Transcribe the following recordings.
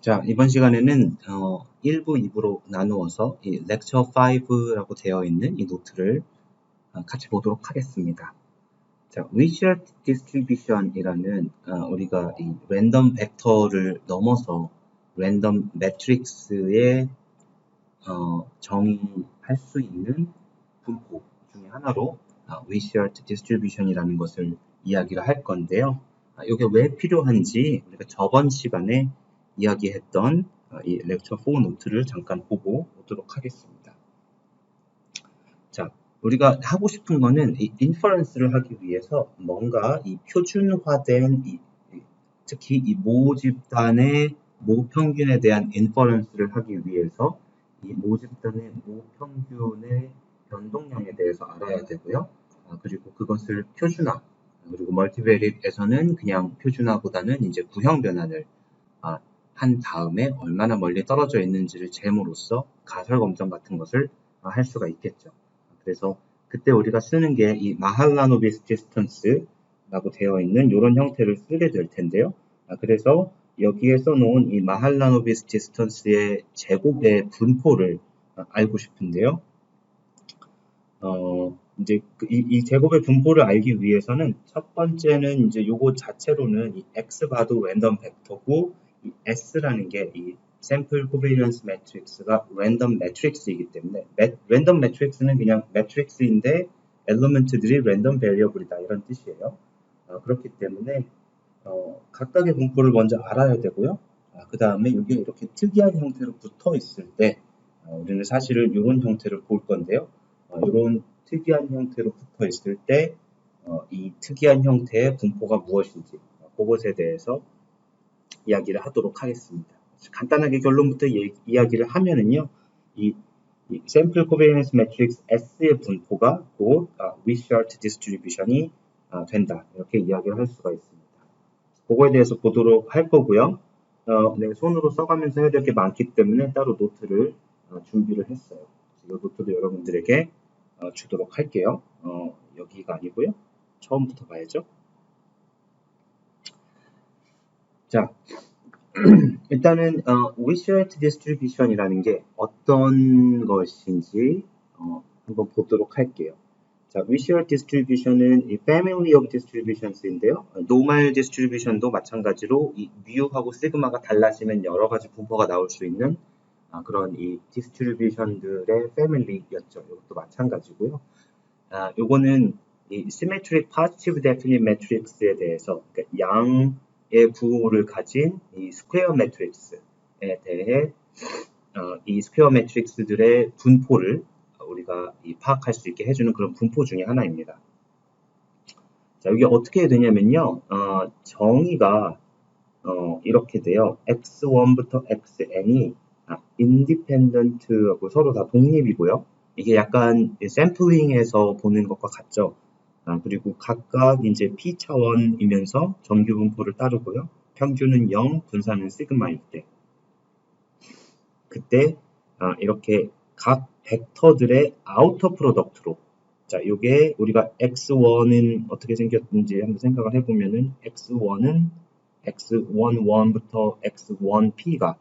자, 이번 시간에는 1부, 2부로 나누어서 이 lecture 5라고 되어 있는 이 노트를 같이 보도록 하겠습니다. 자, Wishart distribution이라는 우리가 이 랜덤 벡터를 넘어서 랜덤 매트릭스에 정의할 수 있는 분포 중에 하나로 Wishart distribution이라는 것을 이야기를 할 건데요. 이게 왜 필요한지 우리가 저번 시간에 이야기했던 이 lecture 4 노트를 잠깐 보고 오도록 하겠습니다. 자, 우리가 하고 싶은 거는 이 인퍼런스를 하기 위해서 뭔가 이 표준화된 특히 이 모집단의 모평균에 대한 인퍼런스를 하기 위해서 이 모집단의 모평균의 변동량에 대해서 알아야 되고요. 그리고 그것을 표준화, 그리고 멀티베리에서는 그냥 표준화보다는 이제 구형 변환을 한 다음에 얼마나 멀리 떨어져 있는지를 잴으로써 가설 검정 같은 것을 할 수가 있겠죠. 그래서 그때 우리가 쓰는 게 이 마할라노비스 디스턴스라고 되어 있는 이런 형태를 쓰게 될 텐데요. 그래서 여기에 써놓은 이 마할라노비스 디스턴스의 제곱의 분포를 알고 싶은데요. 이제 이 제곱의 분포를 알기 위해서는 첫 번째는 이제 요거 자체로는 이 x 바도 랜덤 벡터고 이 s라는 게 이 샘플 코베리언스 매트릭스가 랜덤 매트릭스이기 때문에 랜덤 매트릭스는 그냥 매트릭스인데 엘리먼트들이 랜덤 베리어블이다 이런 뜻이에요. 그렇기 때문에 각각의 분포를 먼저 알아야 되고요. 그 다음에 이게 이렇게 특이한 형태로 붙어 있을 때 우리는 사실은 이런 형태를 볼 건데요. 이런 특이한 형태로 붙어 있을 때 이 특이한 형태의 분포가 무엇인지 그것에 대해서 이야기를 하도록 하겠습니다. 간단하게 결론부터 이야기를 하면은요. 이 샘플 코베리언스 매트릭스 S의 분포가 곧 Wishart 디스트리뷰션이 된다. 이렇게 이야기를 할 수가 있습니다. 그거에 대해서 보도록 할 거고요. 네, 손으로 써가면서 해야 될 게 많기 때문에 따로 노트를 준비를 했어요. 이 노트도 여러분들에게 주도록 할게요. 여기가 아니고요. 처음부터 봐야죠. 자, 일단은 Wishart distribution이라는 게 어떤 것인지 한번 보도록 할게요. 자, Wishart distribution은 이 family of distributions인데요. normal distribution도 마찬가지로 이 mu하고 sigma가 달라지면 여러 가지 분포가 나올 수 있는 그런 이 distribution들의 family였죠. 이것도 마찬가지고요. 요거는 이 symmetric positive definite matrix에 대해서 그러니까 양의 부호를 가진 이 스퀘어 매트릭스에 대해 이 스퀘어 매트릭스들의 분포를 우리가 파악할 수 있게 해주는 그런 분포 중에 하나입니다. 자, 여기 어떻게 되냐면요. 정의가 이렇게 돼요. x1부터 xn이 independent하고 서로 다 독립이고요. 이게 약간 샘플링에서 보는 것과 같죠. 그리고 각각 이제 p 차원이면서 정규 분포를 따르고요. 평균은 0, 분산은 시그마일 때. 그때 이렇게 각 벡터들의 아우터 프로덕트로 자, 요게 우리가 x1은 어떻게 생겼는지 한번 생각을 해보면은 x1은 x11부터 x1p가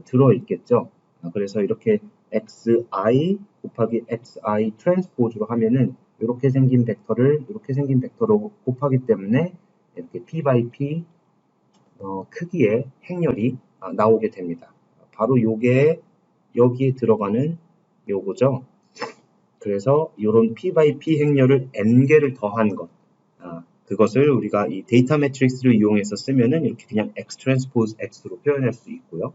들어있겠죠. 그래서 이렇게 xi 곱하기 xi 트랜스포즈로 하면은 이렇게 생긴 벡터를 이렇게 생긴 벡터로 곱하기 때문에 이렇게 p by p 크기의 행렬이 나오게 됩니다. 바로 요게 여기에 들어가는 요거죠. 그래서 이런 p by p 행렬을 n개를 더한 것 그것을 우리가 이 데이터 매트릭스를 이용해서 쓰면은 이렇게 그냥 x 트랜스포즈 x로 표현할 수 있고요.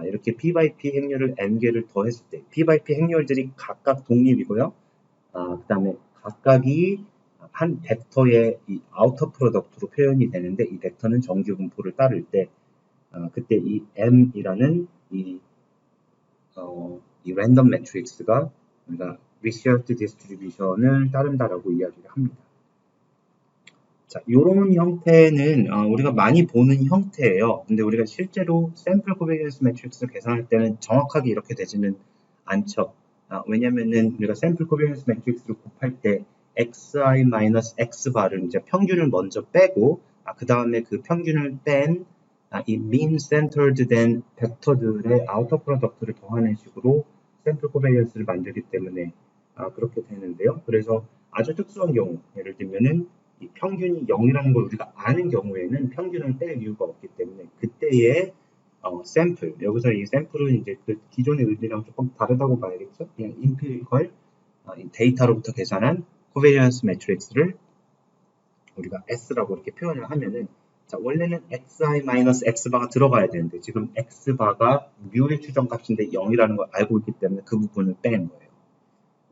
이렇게 p by p 행렬을 n개를 더했을 때 p by p 행렬들이 각각 독립이고요. 그 다음에 각각이 한 벡터의 이 아우터 프로덕트로 표현이 되는데 이 벡터는 정규 분포를 따를 때 그때 이 m이라는 이 랜덤 매트릭스가 우리가 Wishart distribution을 따른다라고 이야기를 합니다. 자, 이런 형태는 우리가 많이 보는 형태예요. 근데 우리가 실제로 샘플 코베리언스 매트릭스를 계산할 때는 정확하게 이렇게 되지는 않죠. 왜냐면은 우리가 샘플 코베리언스 매트릭스를 곱할 때 xi-xbar을 이제 평균을 먼저 빼고 그 다음에 그 평균을 뺀 이 mean centered 된 벡터들의 아우터 프로덕트를 더하는 식으로 샘플 코베리언스를 만들기 때문에 그렇게 되는데요. 그래서 아주 특수한 경우, 예를 들면은 이 평균이 0이라는 걸 우리가 아는 경우에는 평균을 뺄 이유가 없기 때문에 그때의 샘플, 여기서 이 샘플은 이제 그 기존의 의미랑 조금 다르다고 봐야겠죠. 그냥 인피리컬 데이터로부터 계산한 코베리언스 매트릭스를 우리가 S라고 이렇게 표현을 하면은, 자, 원래는 xi-x바가 들어가야 되는데 지금 x바가 뮤의 추정값인데 0이라는 걸 알고 있기 때문에 그 부분을 빼는 거예요.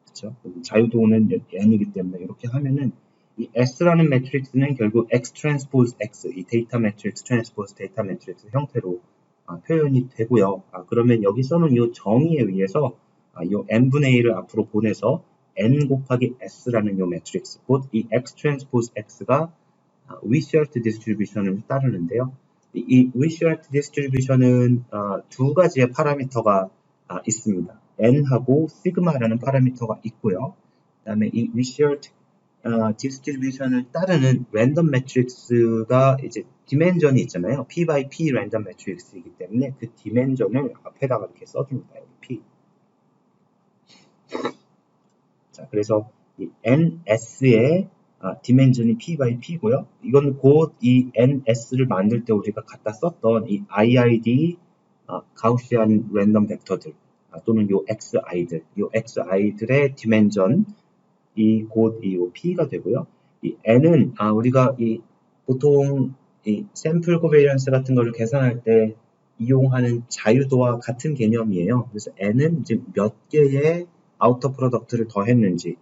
그렇죠? 자유도는 n이기 때문에 이렇게 하면은 이 S라는 매트릭스는 결국 X 트랜스포즈 X, 이 데이터 매트릭스, 트랜스포즈 데이터 매트릭스 형태로 표현이 되고요. 그러면 여기 써놓은 이 정의에 의해서 이 n분의 1을 앞으로 보내서 n 곱하기 s라는 이 매트릭스, 곧 이 X 트랜스포즈 X가 위시얼트 디스트리뷰션을 따르는데요. 이 위시얼트 디스트리뷰션은 두 가지의 파라미터가 있습니다. n하고 시그마라는 파라미터가 있고요. 그 다음에 이 위시얼트 디스트리뷰션을 따르는 랜덤 매트릭스가 이제 디멘전이 있잖아요. p by p 랜덤 매트릭스이기 때문에 그 디멘전을 앞에다가 이렇게 써줍니다. 여기 p. 자, 그래서 이 ns의 디멘전이 p by p고요. 이건 곧 이 ns를 만들 때 우리가 갖다 썼던 이 IID 가우시안 랜덤 벡터들 또는 요 xi들의 디멘전 이 곧 이 p가 되고요. 이 n은 우리가 이 보통 이 샘플 코베리언스 같은 거를 계산할 때 이용하는 자유도와 같은 개념이에요. 그래서 n은 이제 몇 개의 아우터 프로덕트를 더했는지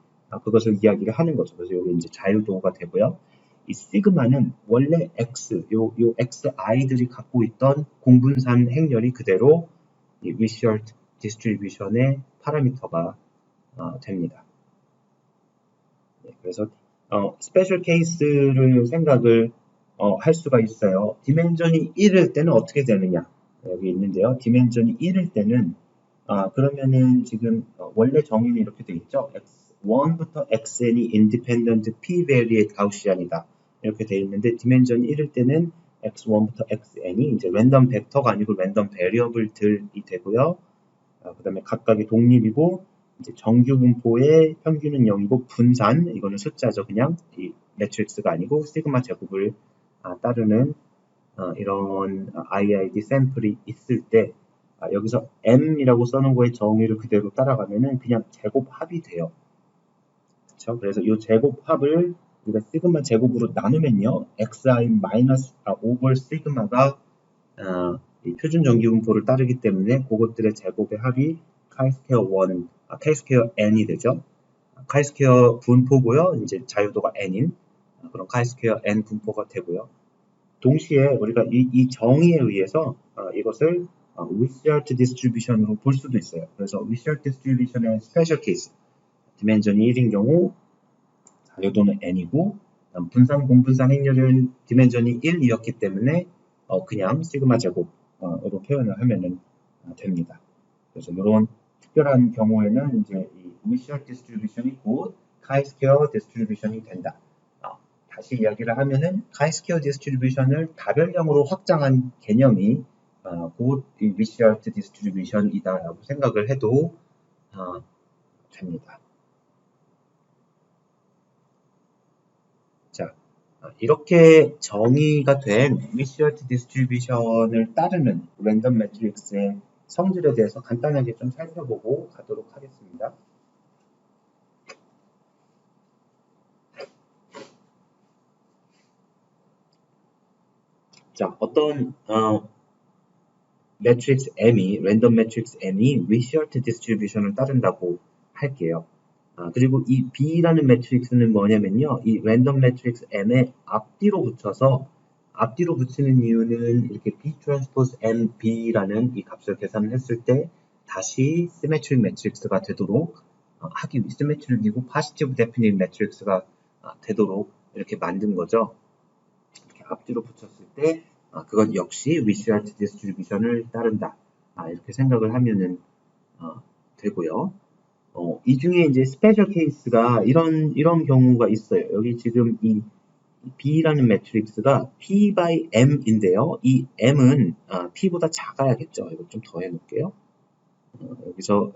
그것을 이야기를 하는 거죠. 그래서 여기 이제 자유도가 되고요. 이 시그마는 원래 x, 요 xi들이 갖고 있던 공분산 행렬이 그대로 이 위시얼트 디스트리뷰션의 파라미터가 됩니다. 그래서 스페셜 케이스를 생각을 할 수가 있어요. 디멘전이 1일 때는 어떻게 되느냐? 여기 있는데요. 디멘전이 1일 때는 그러면은 지금 원래 정의는 이렇게 되어 있죠. x1부터 xn이 independent p-variate 가우시안이다. 이렇게 되어 있는데 디멘전이 1일 때는 x1부터 xn이 이제 랜덤 벡터가 아니고 랜덤 베리어블들이 되고요. 그 다음에 각각의 독립이고 이제 정규 분포의 평균은 0이고 분산, 이거는 숫자죠. 그냥 이 매트릭스가 아니고 시그마 제곱을 따르는 이런 IID 샘플이 있을 때 여기서 M이라고 써놓은 거의 정의를 그대로 따라가면은 그냥 제곱합이 돼요. 그렇죠? 그래서 이 제곱합을 우리가 시그마 제곱으로 나누면요. xi 마이너스 오버 시그마가 이 표준 정규 분포를 따르기 때문에 그것들의 제곱의 합이 카이스퀘어 1, 카이스퀘어 n이 되죠. 카이스퀘어 분포고요. 이제 자유도가 n인 그런 카이스퀘어 n 분포가 되고요. 동시에 우리가 이 정의에 의해서 이것을 위시얼트 디스트리뷰션으로 볼 수도 있어요. 그래서 위시얼트 디스트리뷰션의 스페셜 케이스, 디멘전이 1인 경우 자유도는 n이고 분산 공분산 행렬은 디멘전이 1이었기 때문에 그냥 시그마 제곱으로 표현을 하면 됩니다. 그래서 이런 특별한 경우에는 이제 이 위시얼트 디스트리뷰션이 곧 카이스퀘어 디스트리뷰션이 된다. 다시 이야기를 하면은 카이스퀘어 디스트리뷰션을 다별량으로 확장한 개념이 곧 이 위시얼트 디스트리뷰션이다라고 생각을 해도 됩니다. 자, 이렇게 정의가 된 위시얼트 디스트리뷰션을 따르는 랜덤 매트릭스의 성질에 대해서 간단하게 좀 살펴보고 가도록 하겠습니다. 자, 어떤 매트릭스 M이, 랜덤 매트릭스 M이 위시얼트 디스트리뷰션을 따른다고 할게요. 그리고 이 B라는 매트릭스는 뭐냐면요. 이 랜덤 매트릭스 M에 앞뒤로 붙이는 이유는 이렇게 B 트랜스포즈 M, B라는 이 값을 계산을 했을 때 다시 시메트릭 매트릭스가 되도록 하기 위해 시메트릭이고 파시티브 데피닛 매트릭스가 되도록 이렇게 만든 거죠. 이렇게 앞뒤로 붙였을 때 그건 역시 위시얼트 디스트리뷰션을 따른다. 이렇게 생각을 하면은 되고요. 이 중에 이제 스페셜 케이스가 이런 경우가 있어요. 여기 지금 이 B라는 매트릭스가 P by M인데요. 이 M은 P보다 작아야겠죠. 이거 좀 더 해놓을게요. 여기서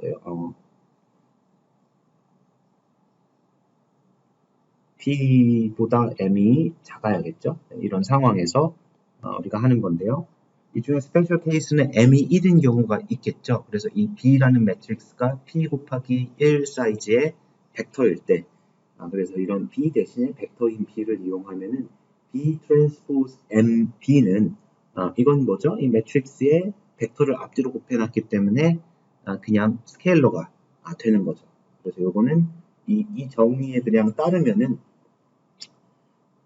P보다 M이 작아야겠죠. 이런 상황에서 우리가 하는 건데요. 이 중에 스페셜 케이스는 M이 1인 경우가 있겠죠. 그래서 이 B라는 매트릭스가 P 곱하기 1 사이즈의 벡터일 때, 그래서 이런 B 대신에 벡터인 P를 이용하면은 B 트랜스포즈 MB는 이건 뭐죠? 이 매트릭스에 벡터를 앞뒤로 곱해놨기 때문에 그냥 스케일러가 되는 거죠. 그래서 요거는 이 정의에 그냥 따르면은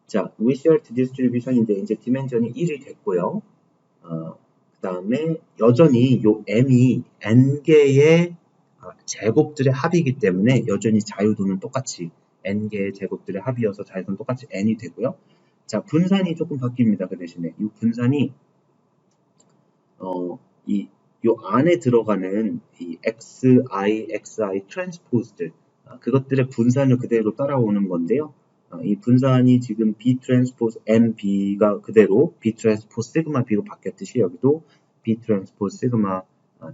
자, 위시얼트 디스트리뷰션인데 이제 디멘전이 1이 됐고요. 그 다음에 여전히 요 m이 n개의 제곱들의 합이기 때문에 여전히 자유도는 똑같이 n개의 제곱들의 합이어서 자유도는 똑같이 n이 되고요. 자, 분산이 조금 바뀝니다. 그 대신에 이 분산이 요 안에 들어가는 이 xi, xi 트랜스포즈들 그것들의 분산을 그대로 따라오는 건데요. 이 분산이 지금 B 트랜스포즈 MB가 그대로 B 트랜스포즈 시그마 B로 바뀌었듯이 여기도 B 트랜스포즈 시그마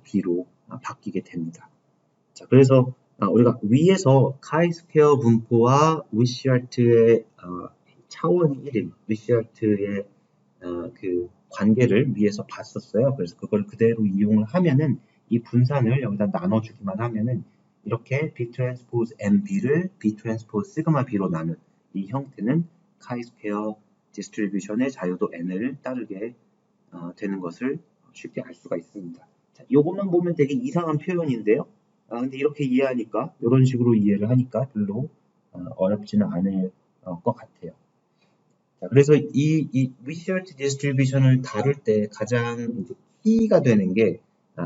B로 바뀌게 됩니다. 자, 그래서 우리가 위에서 카이-스퀘어 분포와 위시알트의 차원이 1인 위시알트의 그 관계를 위에서 봤었어요. 그래서 그걸 그대로 이용을 하면은 이 분산을 여기다 나눠주기만 하면은 이렇게 B 트랜스포즈 MB를 B 트랜스포즈 시그마 B로 나눈 이 형태는 카이-스퀘어 디스트리뷰션의 자유도 n을 따르게 되는 것을 쉽게 알 수가 있습니다. 자, 요것만 보면 되게 이상한 표현인데요. 근데 이렇게 이해하니까 이런 식으로 이해를 하니까 별로 어렵지는 않을 것 같아요. 자, 그래서 이 위시얼트 디스트리뷰션을 다룰 때 가장 이제 키가 되는 게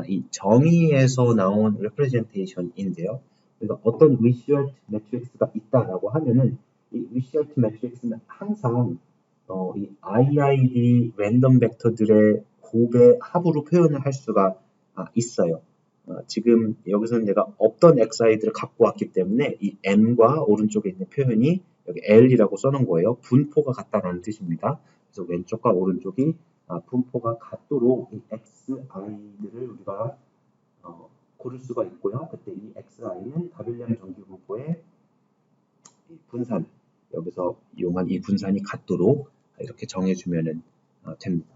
이 정의에서 나온 레프레젠테이션인데요. 그러니까 어떤 위시얼트 매트릭스가 있다라고 하면은 이 위시얼트 매트릭스는 항상 이 IID 랜덤 벡터들의 곱의 합으로 표현을 할 수가 있어요. 지금 여기서는 내가 없던 xi들을 갖고 왔기 때문에 이 m과 오른쪽에 있는 표현이 여기 L이라고 써놓은 거예요. 분포가 같다라는 뜻입니다. 그래서 왼쪽과 오른쪽이 분포가 같도록 이 xi들을 우리가 고를 수가 있고요. 그때 이 xi는 가빌리안 정기 분포의 분산, 여기서 이용한 이 분산이 같도록 이렇게 정해주면 됩니다.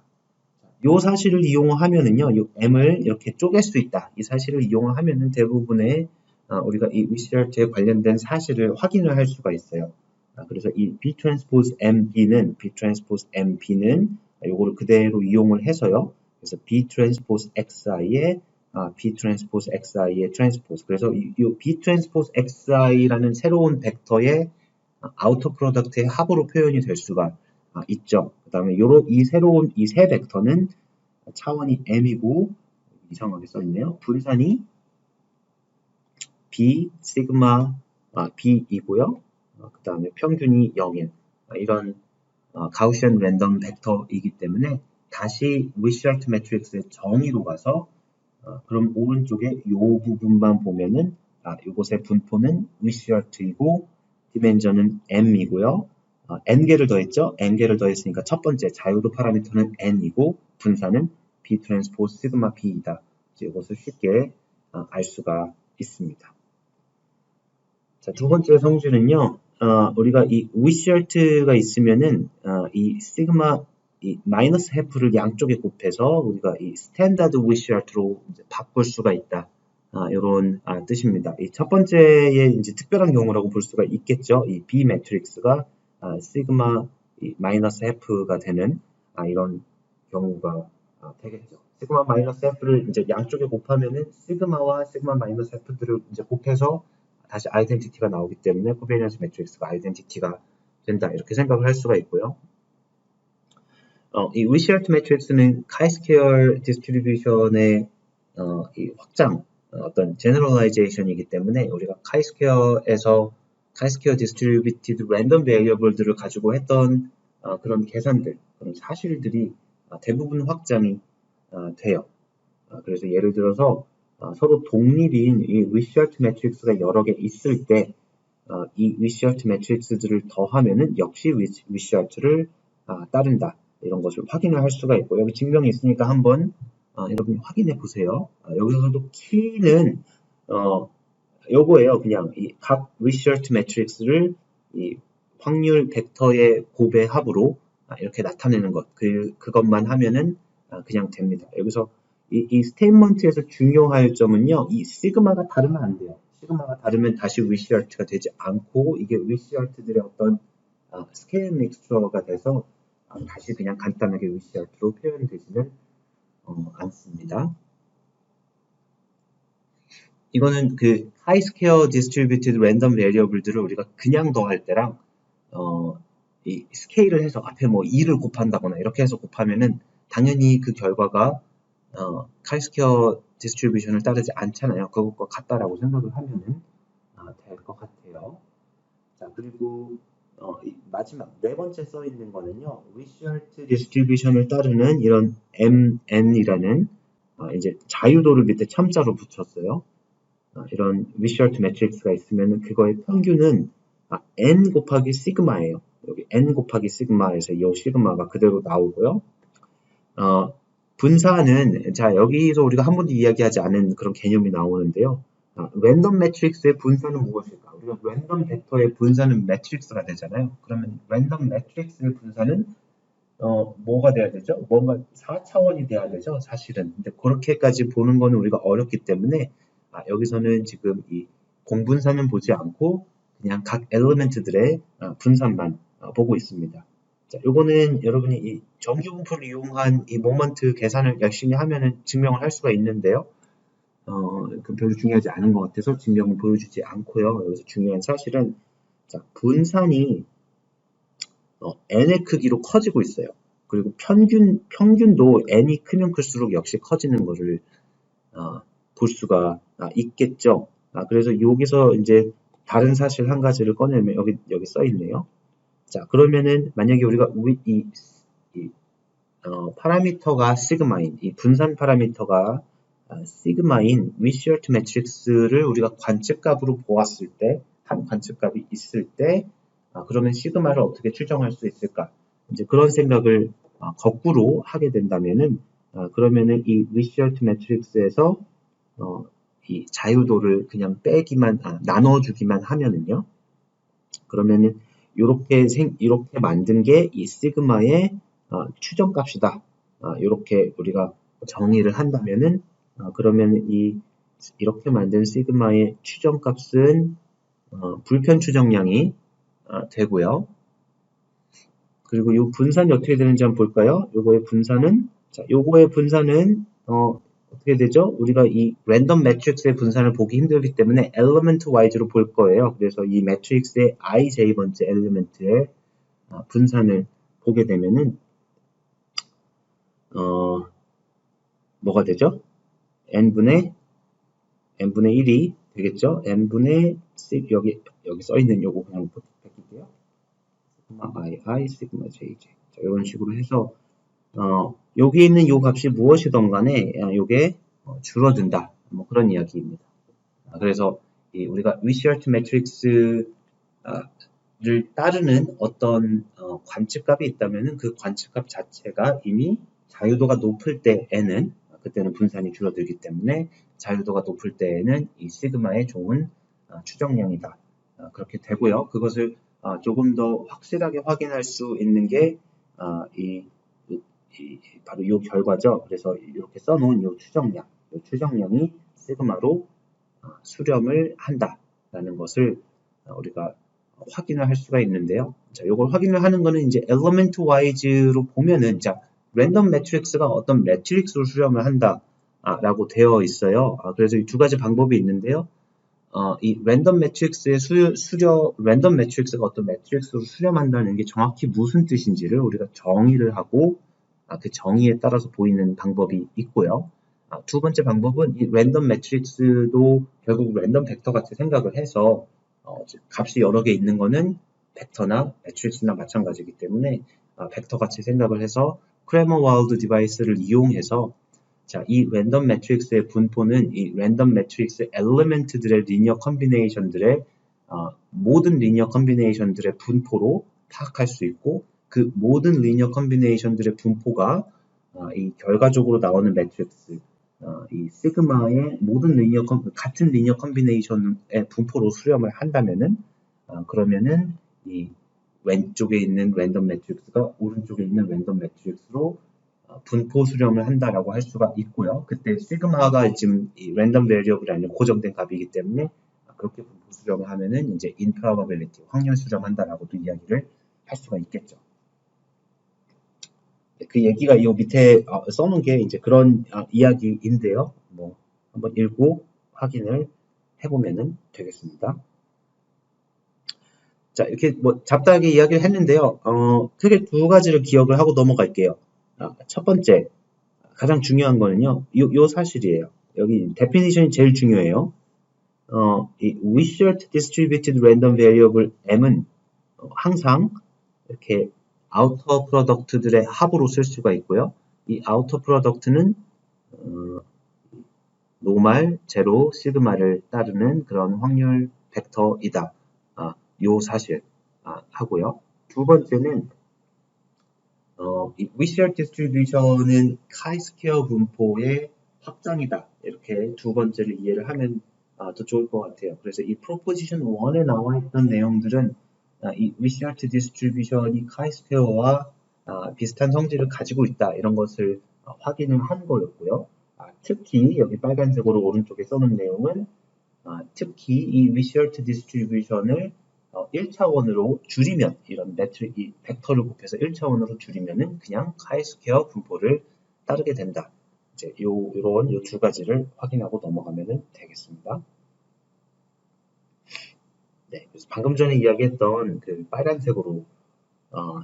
이 사실을 이용하면은요, 이 m을 이렇게 쪼갤 수 있다. 이 사실을 이용하면은 대부분의 우리가 이 위시얼트에 관련된 사실을 확인을 할 수가 있어요. 그래서 이 B 트랜스포즈 MB는 요거를 그대로 이용을 해서요. 그래서 B 트랜스포즈 XI의 B 트랜스포즈 XI의 트랜스포즈. 그래서 이 B 트랜스포즈 XI라는 새로운 벡터의 아우터 프로덕트의 합으로 표현이 될 수가 있죠. 그 다음에 이 새로운 이 세 벡터는 차원이 m이고 이상하게 써있네요. 분산이 B 시그마 B이고요. 그 다음에 평균이 0인 이런 가우시안 랜덤 벡터이기 때문에 다시 위시얼트 매트릭스의 정의로 가서 그럼 오른쪽에 이 부분만 보면은 이곳의 분포는 위시얼트이고 디멘전은 m이고요. n개를 더했죠. n개를 더했으니까 첫 번째 자유도 파라미터는 n이고 분산은 B 트랜스포즈 시그마 B이다. 이것을 쉽게 알 수가 있습니다. 자, 두 번째 성질은요. 우리가 이 위시얼트가 있으면은 이 시그마 이 마이너스 해프를 양쪽에 곱해서 우리가 이 스탠다드 위시얼트로 바꿀 수가 있다. 이런 뜻입니다. 이 첫 번째의 이제 특별한 경우라고 볼 수가 있겠죠. 이 B 매트릭스가 시그마 마이너스 F가 되는 이런 경우가 되겠죠. 시그마 마이너스 F를 이제 양쪽에 곱하면은 시그마와 시그마 마이너스 F들을 이제 곱해서 다시 아이덴티티가 나오기 때문에 코베니언스 매트릭스가 아이덴티티가 된다. 이렇게 생각을 할 수가 있고요. 이 위시얼트 매트릭스는 카이-스퀘어 디스트리뷰션의 이 확장, 어떤 제너럴라이제이션이기 때문에 우리가 카이-스퀘어에서 카이-스퀘어 디스트리뷰티드 랜덤 베리어블들을 가지고 했던 그런 계산들, 그런 사실들이 대부분 확장이 돼요. 그래서 예를 들어서 서로 독립인 이 위시얼트 매트릭스가 여러 개 있을 때 이 위시알트 매트릭스들을 더하면은 역시 위시알트를 따른다. 이런 것을 확인을 할 수가 있고, 여기 증명이 있으니까 한번 여러분이 확인해 보세요. 여기서도 키는 요거예요. 그냥 이 각 위시알트 매트릭스를 이 확률 벡터의 곱의 합으로 이렇게 나타내는 것. 그것만 하면은 그냥 됩니다. 여기서 이 스테이트먼트에서 중요할 점은요. 이 시그마가 다르면 안 돼요. 시그마가 다르면 다시 위시알트가 되지 않고 이게 위시알트들의 어떤 스케일 믹스처가 돼서 다시 그냥 간단하게 위시알트로 표현되지는 않습니다. 이거는 그 하이 스퀘어 디스트리뷰티드 랜덤 베리어블들을 우리가 그냥 더할 때랑 이 스케일을 해서 앞에 뭐 2를 곱한다거나 이렇게 해서 곱하면은 당연히 그 결과가 하이 스퀘어 디스트리뷰션을 따르지 않잖아요. 그것과 같다라고 생각을 하면은 될 것 같아요. 자, 그리고 마지막 네 번째 써 있는 거는요. 위시알트 디스트리뷰션을 따르는 이런 MN이라는 이제 자유도를 밑에 첨자로 붙였어요. 이런 위시알트 매트릭스가 있으면 그거의 평균은 n 곱하기 시그마예요. 여기 n 곱하기 시그마에서 이 시그마가 그대로 나오고요. 분사는 자 여기서 우리가 한 번도 이야기하지 않은 그런 개념이 나오는데요. 랜덤 매트릭스의 분사는 무엇일까? 우리가 랜덤 벡터의 분사는 매트릭스가 되잖아요. 그러면 랜덤 매트릭스의 분사는 뭐가 돼야 되죠? 뭔가 4차원이 돼야 되죠, 사실은. 근데 그렇게까지 보는 거는 우리가 어렵기 때문에 여기서는 지금 이 공분사는 보지 않고 그냥 각 엘리멘트들의 분산만 보고 있습니다. 자, 요거는 여러분이 이 정규분포를 이용한 이 모먼트 계산을 열심히 하면은 증명을 할 수가 있는데요. 그 별로 중요하지 않은 것 같아서 증명을 보여주지 않고요. 여기서 중요한 사실은 자, 분산이 n의 크기로 커지고 있어요. 그리고 평균도 n이 크면 클수록 역시 커지는 것을 볼 수가 있겠죠. 그래서 여기서 이제 다른 사실 한 가지를 꺼내면 여기 써 있네요. 자, 그러면은 만약에 우리가 파라미터가 시그마인, 이 분산 파라미터가 시그마인 위시알트 매트릭스를 우리가 관측값으로 보았을 때, 한 관측값이 있을 때, 그러면 시그마를 어떻게 추정할 수 있을까? 이제 그런 생각을 거꾸로 하게 된다면은, 그러면은 이 위시알트 매트릭스에서 이 자유도를 그냥 빼기만, 나눠주기만 하면은요. 그러면은 이렇게 만든 게 이 시그마의 추정값이다. 이렇게 우리가 정의를 한다면은 그러면 이렇게 만든 시그마의 추정값은 불편 추정량이 되고요. 그리고 이 분산이 어떻게 되는지 한번 볼까요? 요거의 분산은 어떻게 되죠? 우리가 이 랜덤 매트릭스의 분산을 보기 힘들기 때문에 엘리먼트 와이즈로 볼 거예요. 그래서 이 매트릭스의 ij번째 엘리먼트의 분산을 보게 되면은 뭐가 되죠? n분의 1이 되겠죠? n분의 여기 써 있는 요거 그냥 베낄게요. 시그마 ii, 시그마 jj. 자, 이런 식으로 해서 여기 있는 요 값이 무엇이든 간에 요게 줄어든다. 뭐 그런 이야기입니다. 그래서 우리가 위시알트 매트릭스를 따르는 어떤 관측값이 있다면은 그 관측값 자체가 이미 자유도가 높을 때에는 그때는 분산이 줄어들기 때문에 자유도가 높을 때에는 이 시그마의 좋은 추정량이다. 그렇게 되고요. 그것을 조금 더 확실하게 확인할 수 있는 게 바로 이 결과죠. 그래서 이렇게 써놓은 이 추정량이 시그마로 수렴을 한다라는 것을 우리가 확인을 할 수가 있는데요. 자, 이걸 확인을 하는 거는 이제 엘리먼트 와이즈로 보면은 자, 랜덤 매트릭스가 어떤 매트릭스로 수렴을 한다라고 되어 있어요. 그래서 이 두 가지 방법이 있는데요. 이 랜덤 매트릭스의 랜덤 매트릭스가 어떤 매트릭스로 수렴한다는 게 정확히 무슨 뜻인지를 우리가 정의를 하고 그 정의에 따라서 보이는 방법이 있고요. 두 번째 방법은 이 랜덤 매트릭스도 결국 랜덤 벡터 같이 생각을 해서 값이 여러 개 있는 거는 벡터나 매트릭스나 마찬가지이기 때문에 벡터 같이 생각을 해서 크레머-와일드 디바이스를 이용해서 자, 이 랜덤 매트릭스의 분포는 이 랜덤 매트릭스 엘리멘트들의 리니어 컨비네이션들의 모든 리니어 컨비네이션들의 분포로 파악할 수 있고 그 모든 리니어 컨비네이션들의 분포가 이 결과적으로 나오는 매트릭스 이 시그마의 모든 같은 리니어 컨비네이션의 분포로 수렴을 한다면은 그러면은 이 왼쪽에 있는 랜덤 매트릭스가 오른쪽에 있는 랜덤 매트릭스로 분포 수렴을 한다라고 할 수가 있고요. 그때 시그마가 지금 이 랜덤 베리어블이 아니라 고정된 값이기 때문에 그렇게 분포 수렴을 하면은 이제 인프로바빌리티 확률 수렴한다라고도 이야기를 할 수가 있겠죠. 그 얘기가 이 밑에 써놓은 게 이제 그런 이야기인데요. 뭐 한번 읽고 확인을 해보면 되겠습니다. 자, 이렇게 뭐 잡다하게 이야기를 했는데요. 크게 두 가지를 기억을 하고 넘어갈게요. 첫 번째, 가장 중요한 거는요. 요 사실이에요. 여기 데피니션이 제일 중요해요. 이 Wishart Distributed Random Variable M은 항상 이렇게 아우터 프로덕트들의 합으로 쓸 수가 있고요. 이 아우터 프로덕트는 노말, 제로, 시그마를 따르는 그런 확률 벡터이다. 요 사실 하고요. 두 번째는 이 Wishart Distribution은 chi-square 분포의 확장이다. 이렇게 두 번째를 이해를 하면 더 좋을 것 같아요. 그래서 이 Proposition 1에 나와 있던 내용들은 이 Wishart Distribution이 chi-square와 비슷한 성질을 가지고 있다. 이런 것을 확인을 한 거였고요. 특히 여기 빨간색으로 오른쪽에 써놓은 내용은 특히 이 Wishart Distribution을 1차원으로 줄이면 이런 이 벡터를 곱해서 1차원으로 줄이면은 그냥 chi-square 분포를 따르게 된다. 이제 요런 요 두 가지를 확인하고 넘어가면 되겠습니다. 네, 그래서 방금 전에 이야기했던 그 빨간색으로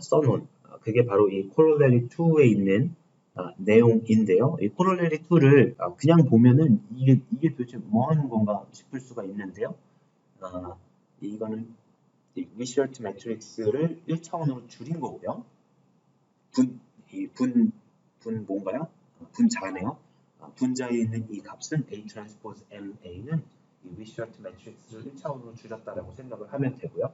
써놓은 그게 바로 이 Corollary 2에 있는 내용인데요. 이 Corollary 2를 그냥 보면은 이게 도대체 뭐 하는 건가 싶을 수가 있는데요. 이거는 이 Wishart 매트릭스를 1차원으로 줄인 거고요. 뭔가요? 분자네요. 분자에 있는 이 값은 A 트랜스포즈 MA는 이 Wishart 매트릭스를 1차원으로 줄였다라고 생각을 하면 되고요.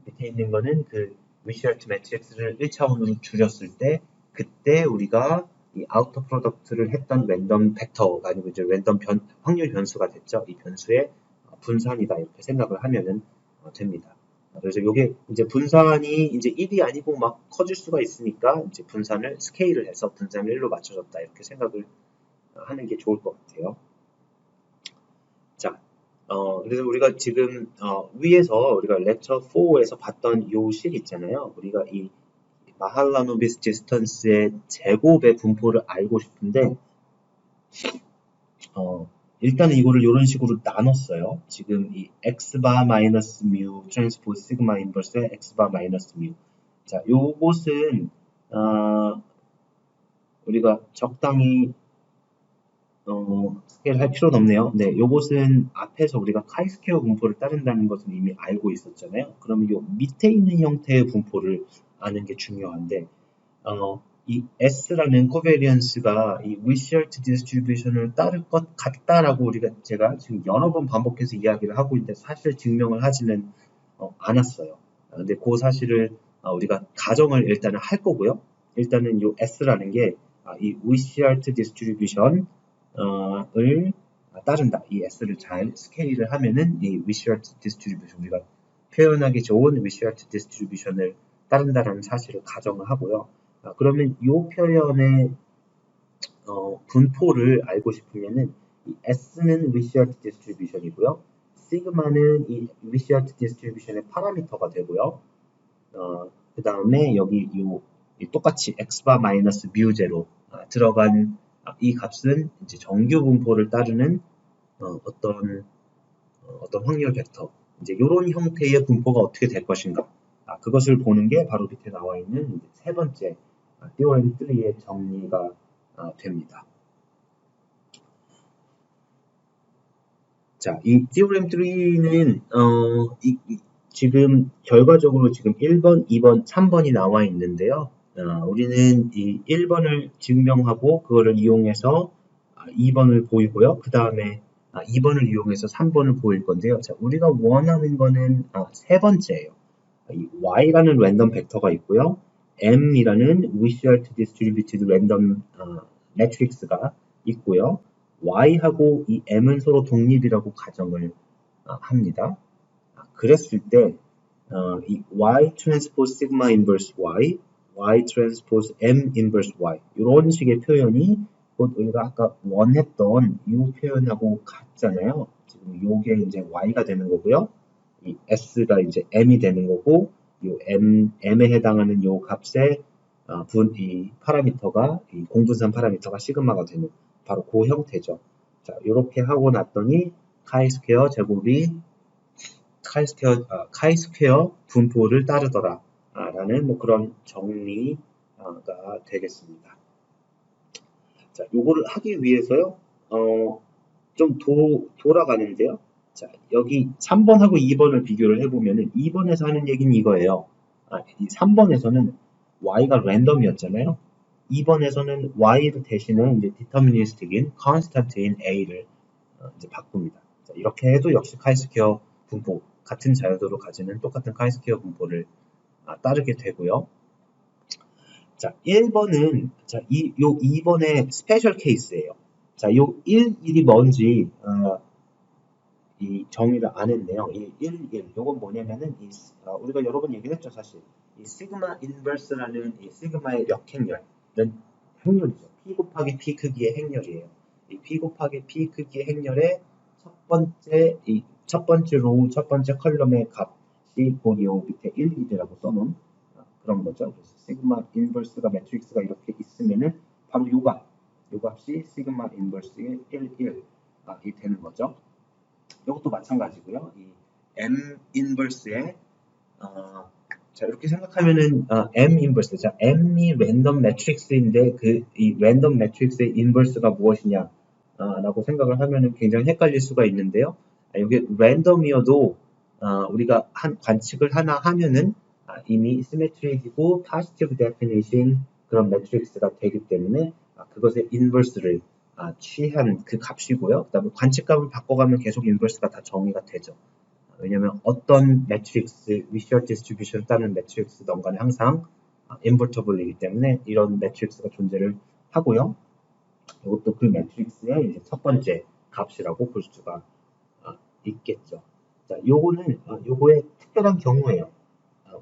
밑에 있는 거는 그 Wishart 매트릭스를 1차원으로 줄였을 때 그때 우리가 이 아우터 프로덕트를 했던 랜덤 벡터가 아니고 이제 랜덤 확률 변수가 됐죠. 이 변수의 분산이다 이렇게 생각을 하면 됩니다. 그래서 이게 이제 분산이 이제 1이 아니고 막 커질 수가 있으니까 이제 분산을 스케일을 해서 분산을 1로 맞춰줬다 이렇게 생각을 하는 게 좋을 것 같아요. 자, 그래서 우리가 지금 위에서 우리가 렉처 4에서 봤던 요 식 있잖아요. 우리가 이 마할라노비스 디스턴스의 제곱의 분포를 알고 싶은데 일단은 이거를 이런 식으로 나눴어요. 지금 이 x바 마이너스 뮤 트랜스포즈 시그마 인버스의 x바 마이너스 뮤. 자, 요것은 우리가 적당히 스케일 할 필요는 없네요. 네, 요것은 앞에서 우리가 chi-square 분포를 따른다는 것은 이미 알고 있었잖아요. 그러면 요 밑에 있는 형태의 분포를 아는 게 중요한데 이 S라는 코베리언스가 이 Wishart 디스트리뷰션을 따를 것 같다라고 제가 지금 여러 번 반복해서 이야기를 하고 있는데 사실 증명을 하지는 않았어요. 근데 그 사실을 우리가 가정을 일단은 할 거고요. 일단은 이 S라는 게 이 Wishart 디스트리뷰션을 따른다. 이 S를 잘 스케일을 하면은 이 Wishart 디스트리뷰션 우리가 표현하기 좋은 Wishart 디스트리뷰션을 따른다라는 사실을 가정을 하고요. 그러면 이 표현의 분포를 알고 싶으면은 이 S는 Wishart 디스트리뷰션이고요. 시그마는 이 Wishart 디스트리뷰션의 파라미터가 되고요. 그 다음에 여기 똑같이 x바 마이너스 뮤 제로 들어간 이 값은 이제 정규 분포를 따르는 어떤 확률 벡터 이제 이런 형태의 분포가 어떻게 될 것인가 그것을 보는 게 바로 밑에 나와 있는 세 번째 Theorem 3의 정리가 됩니다. 자, 이 Theorem 3는 지금 결과적으로 지금 1번, 2번, 3번이 나와 있는데요. 우리는 이 1번을 증명하고 그거를 이용해서 2번을 보이고요. 그 다음에 2번을 이용해서 3번을 보일 건데요. 자, 우리가 원하는 거는 세 번째예요. 이 y라는 랜덤 벡터가 있고요. m이라는 Wishart Distributed Random Matrix가 있고요. y하고 이 m은 서로 독립이라고 가정을 합니다. 그랬을 때 이 y transpose sigma inverse y, y transpose m inverse y 이런 식의 표현이 곧 우리가 아까 원했던 이 표현하고 같잖아요. 지금 요게 이제 y가 되는 거고요. 이 s가 이제 m이 되는 거고, 요 m에 해당하는 요 값의 이 파라미터가 이 공분산 파라미터가 시그마가 되는 바로 그 형태죠. 자, 이렇게 하고 났더니 카이스퀘어 제곱이 카이스퀘어 분포를 따르더라 라는 뭐 그런 정리가 되겠습니다. 자, 요거를 하기 위해서요, 좀 돌아가는데요. 자, 여기 3번하고 2번을 비교를 해보면은 2번에서 하는 얘기는 이거예요. 이 3번에서는 y가 랜덤이었잖아요. 2번에서는 y 대신에 이제 deterministic인 constant인 a를 이제 바꿉니다. 자, 이렇게 해도 역시 카이스퀘어 분포, 같은 자유도를 가지는 똑같은 카이스퀘어 분포를 따르게 되고요. 자, 1번은, 자, 요 2번의 스페셜 케이스예요. 자, 요 1이 뭔지, 이 정의를 안 했네요. 이 1. 요건 뭐냐면은, 우리가 여러 번 얘기를 했죠, 사실. 이 시그마 인버스라는 이 시그마의 역행렬은 행렬이죠. P 곱하기 P 크기의 행렬이에요. 이 P 곱하기 P 크기의 행렬의 첫 번째 로우, 첫 번째 컬럼의 값이 곧 요 밑에 1이라고 써놓은 그런 거죠. 그래서 시그마 인버스가 매트릭스가 이렇게 있으면은 바로 요 값이 시그마 인버스의 1이 되는 거죠. 이것도 마찬가지고요. 이 M 인버스의 자, 이렇게 생각하면은 M 인버스, 자, M이 랜덤 매트릭스인데 이 랜덤 매트릭스의 인버스가 무엇이냐 라고 생각을 하면은 굉장히 헷갈릴 수가 있는데요. 이게 랜덤이어도 우리가 관측을 하나 하면은 이미 시메트릭이고 positive definition 그런 매트릭스가 되기 때문에 그것의 인버스를 취하는 그 값이고요. 그 다음에 관측값을 바꿔가면 계속 인버스가 다 정의가 되죠. 왜냐면 어떤 매트릭스, Wishart distribution 따는 매트릭스든 간에 항상 invertible이기 때문에 이런 매트릭스가 존재를 하고요. 이것도 그 매트릭스의 이제 첫 번째 값이라고 볼 수가 있겠죠. 자, 요거의 특별한 경우예요.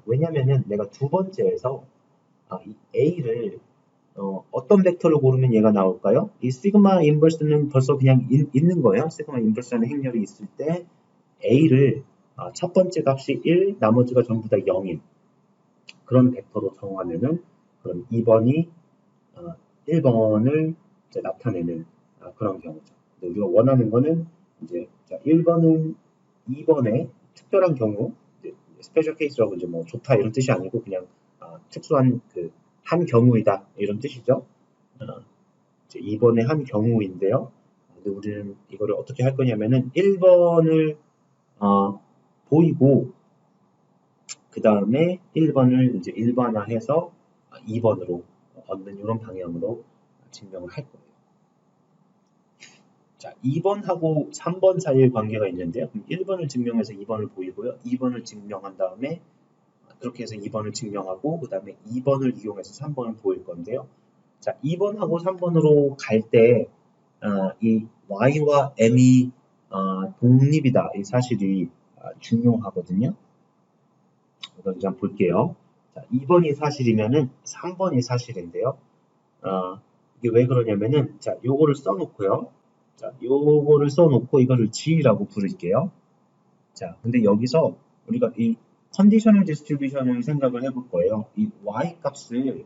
왜냐면은 내가 두 번째에서 이 A를 어떤 벡터를 고르면 얘가 나올까요? 이 시그마 인버스는 벌써 그냥 있는 거예요. 시그마 인버스라는 행렬이 있을 때 A를 첫 번째 값이 1, 나머지가 전부 다 0인 그런 벡터로 정하면은 그럼 2번이 1번을 이제 나타내는 그런 경우죠. 근데 우리가 원하는 거는 이제 1번은 2번의 특별한 경우, 스페셜 케이스라고 이제 뭐 좋다 이런 뜻이 아니고 그냥 특수한 한 경우이다 이런 뜻이죠. 이제 2번의 한 경우인데요. 근데 우리는 이거를 어떻게 할 거냐면은 1번을 보이고 그 다음에 1번을 이제 일반화해서 2번으로 얻는 이런 방향으로 증명을 할 거예요. 자, 2번하고 3번 사이의 관계가 있는데요. 1번을 증명해서 2번을 보이고요. 2번을 증명한 다음에 그렇게 해서 2번을 증명하고 그 다음에 2번을 이용해서 3번을 보일 건데요. 자, 2번하고 3번으로 갈 때 이 y와 m이 독립이다 이 사실이 중요하거든요. 이걸 이제 한번 볼게요. 자, 2번이 사실이면은 3번이 사실인데요. 이게 왜 그러냐면은 자, 요거를 써놓고요. 자, 요거를 써놓고 이거를 G라고 부를게요. 자, 근데 여기서 우리가 이 컨디셔널 디스트리뷰션을 생각을 해볼 거예요. 이 y 값을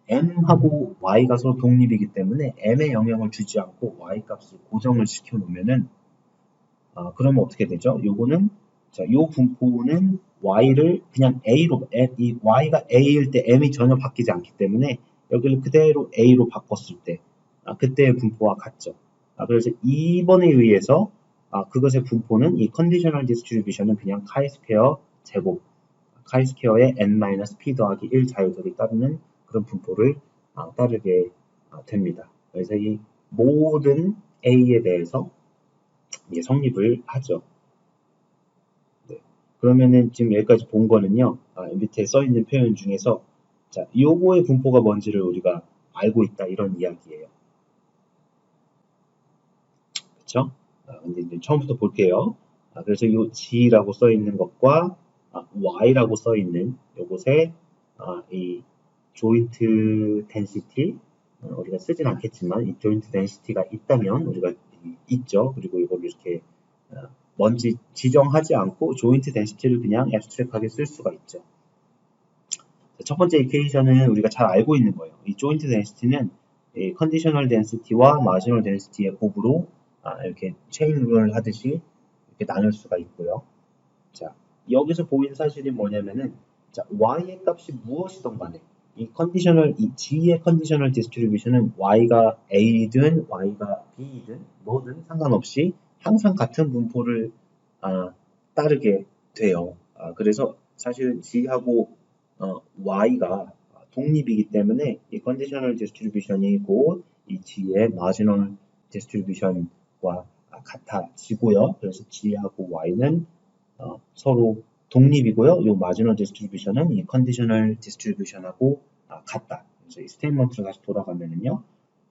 m하고 y가 서로 독립이기 때문에 m에 영향을 주지 않고 y 값을 고정을 시켜 놓으면은 그러면 어떻게 되죠? 요거는 자, 요 분포는 y를 그냥 a로 이 y가 a일 때 m이 전혀 바뀌지 않기 때문에 여기를 그대로 a로 바꿨을 때 그때의 분포와 같죠. 그래서 2번에 의해서 그것의 분포는 이 컨디셔널 디스트리뷰션은 그냥 카이스퀘어 제곱 카이스퀘어의 n-p 더하기 1 자유도를 따르는 그런 분포를 따르게 됩니다. 그래서 이 모든 a에 대해서 이게 성립을 하죠. 네. 그러면은 지금 여기까지 본 거는요, 밑에 써 있는 표현 중에서 자, 요거의 분포가 뭔지를 우리가 알고 있다 이런 이야기예요. 그렇죠? 근데 이제 처음부터 볼게요. 그래서 요 G라고 써 있는 것과 Y라고 써 있는 요것에 이 조인트 덴시티 우리가 쓰진 않겠지만 이 조인트 덴시티가 있다면 우리가 있죠. 그리고 이걸 이렇게 뭔지 지정하지 않고 조인트 덴시티를 그냥 앱스트랙하게 쓸 수가 있죠. 첫 번째 이퀘이션은 우리가 잘 알고 있는 거예요. 이 조인트 덴시티는 이 컨디셔널 덴시티와 마지널 덴시티의 곱으로 이렇게 체인 룰을 하듯이 이렇게 나눌 수가 있고요. 자, 여기서 보이는 사실이 뭐냐면은 자, y의 값이 무엇이든 간에 이 G의 컨디셔널 디스트리뷰션은 y가 a든 y가 b든 뭐든 상관없이 항상 같은 분포를 따르게 돼요. 그래서 사실은 G하고 y가 독립이기 때문에 이 컨디셔널 디스트리뷰션이 곧 이 G의 마지널 디스트리뷰션과 같아지고요. 그래서 G하고 y는 서로 독립이고요. 이 마지널 디스트리뷰션은 이 컨디셔널 디스트리뷰션하고 같다. 그래서 이 스테이트먼트로 다시 돌아가면은요.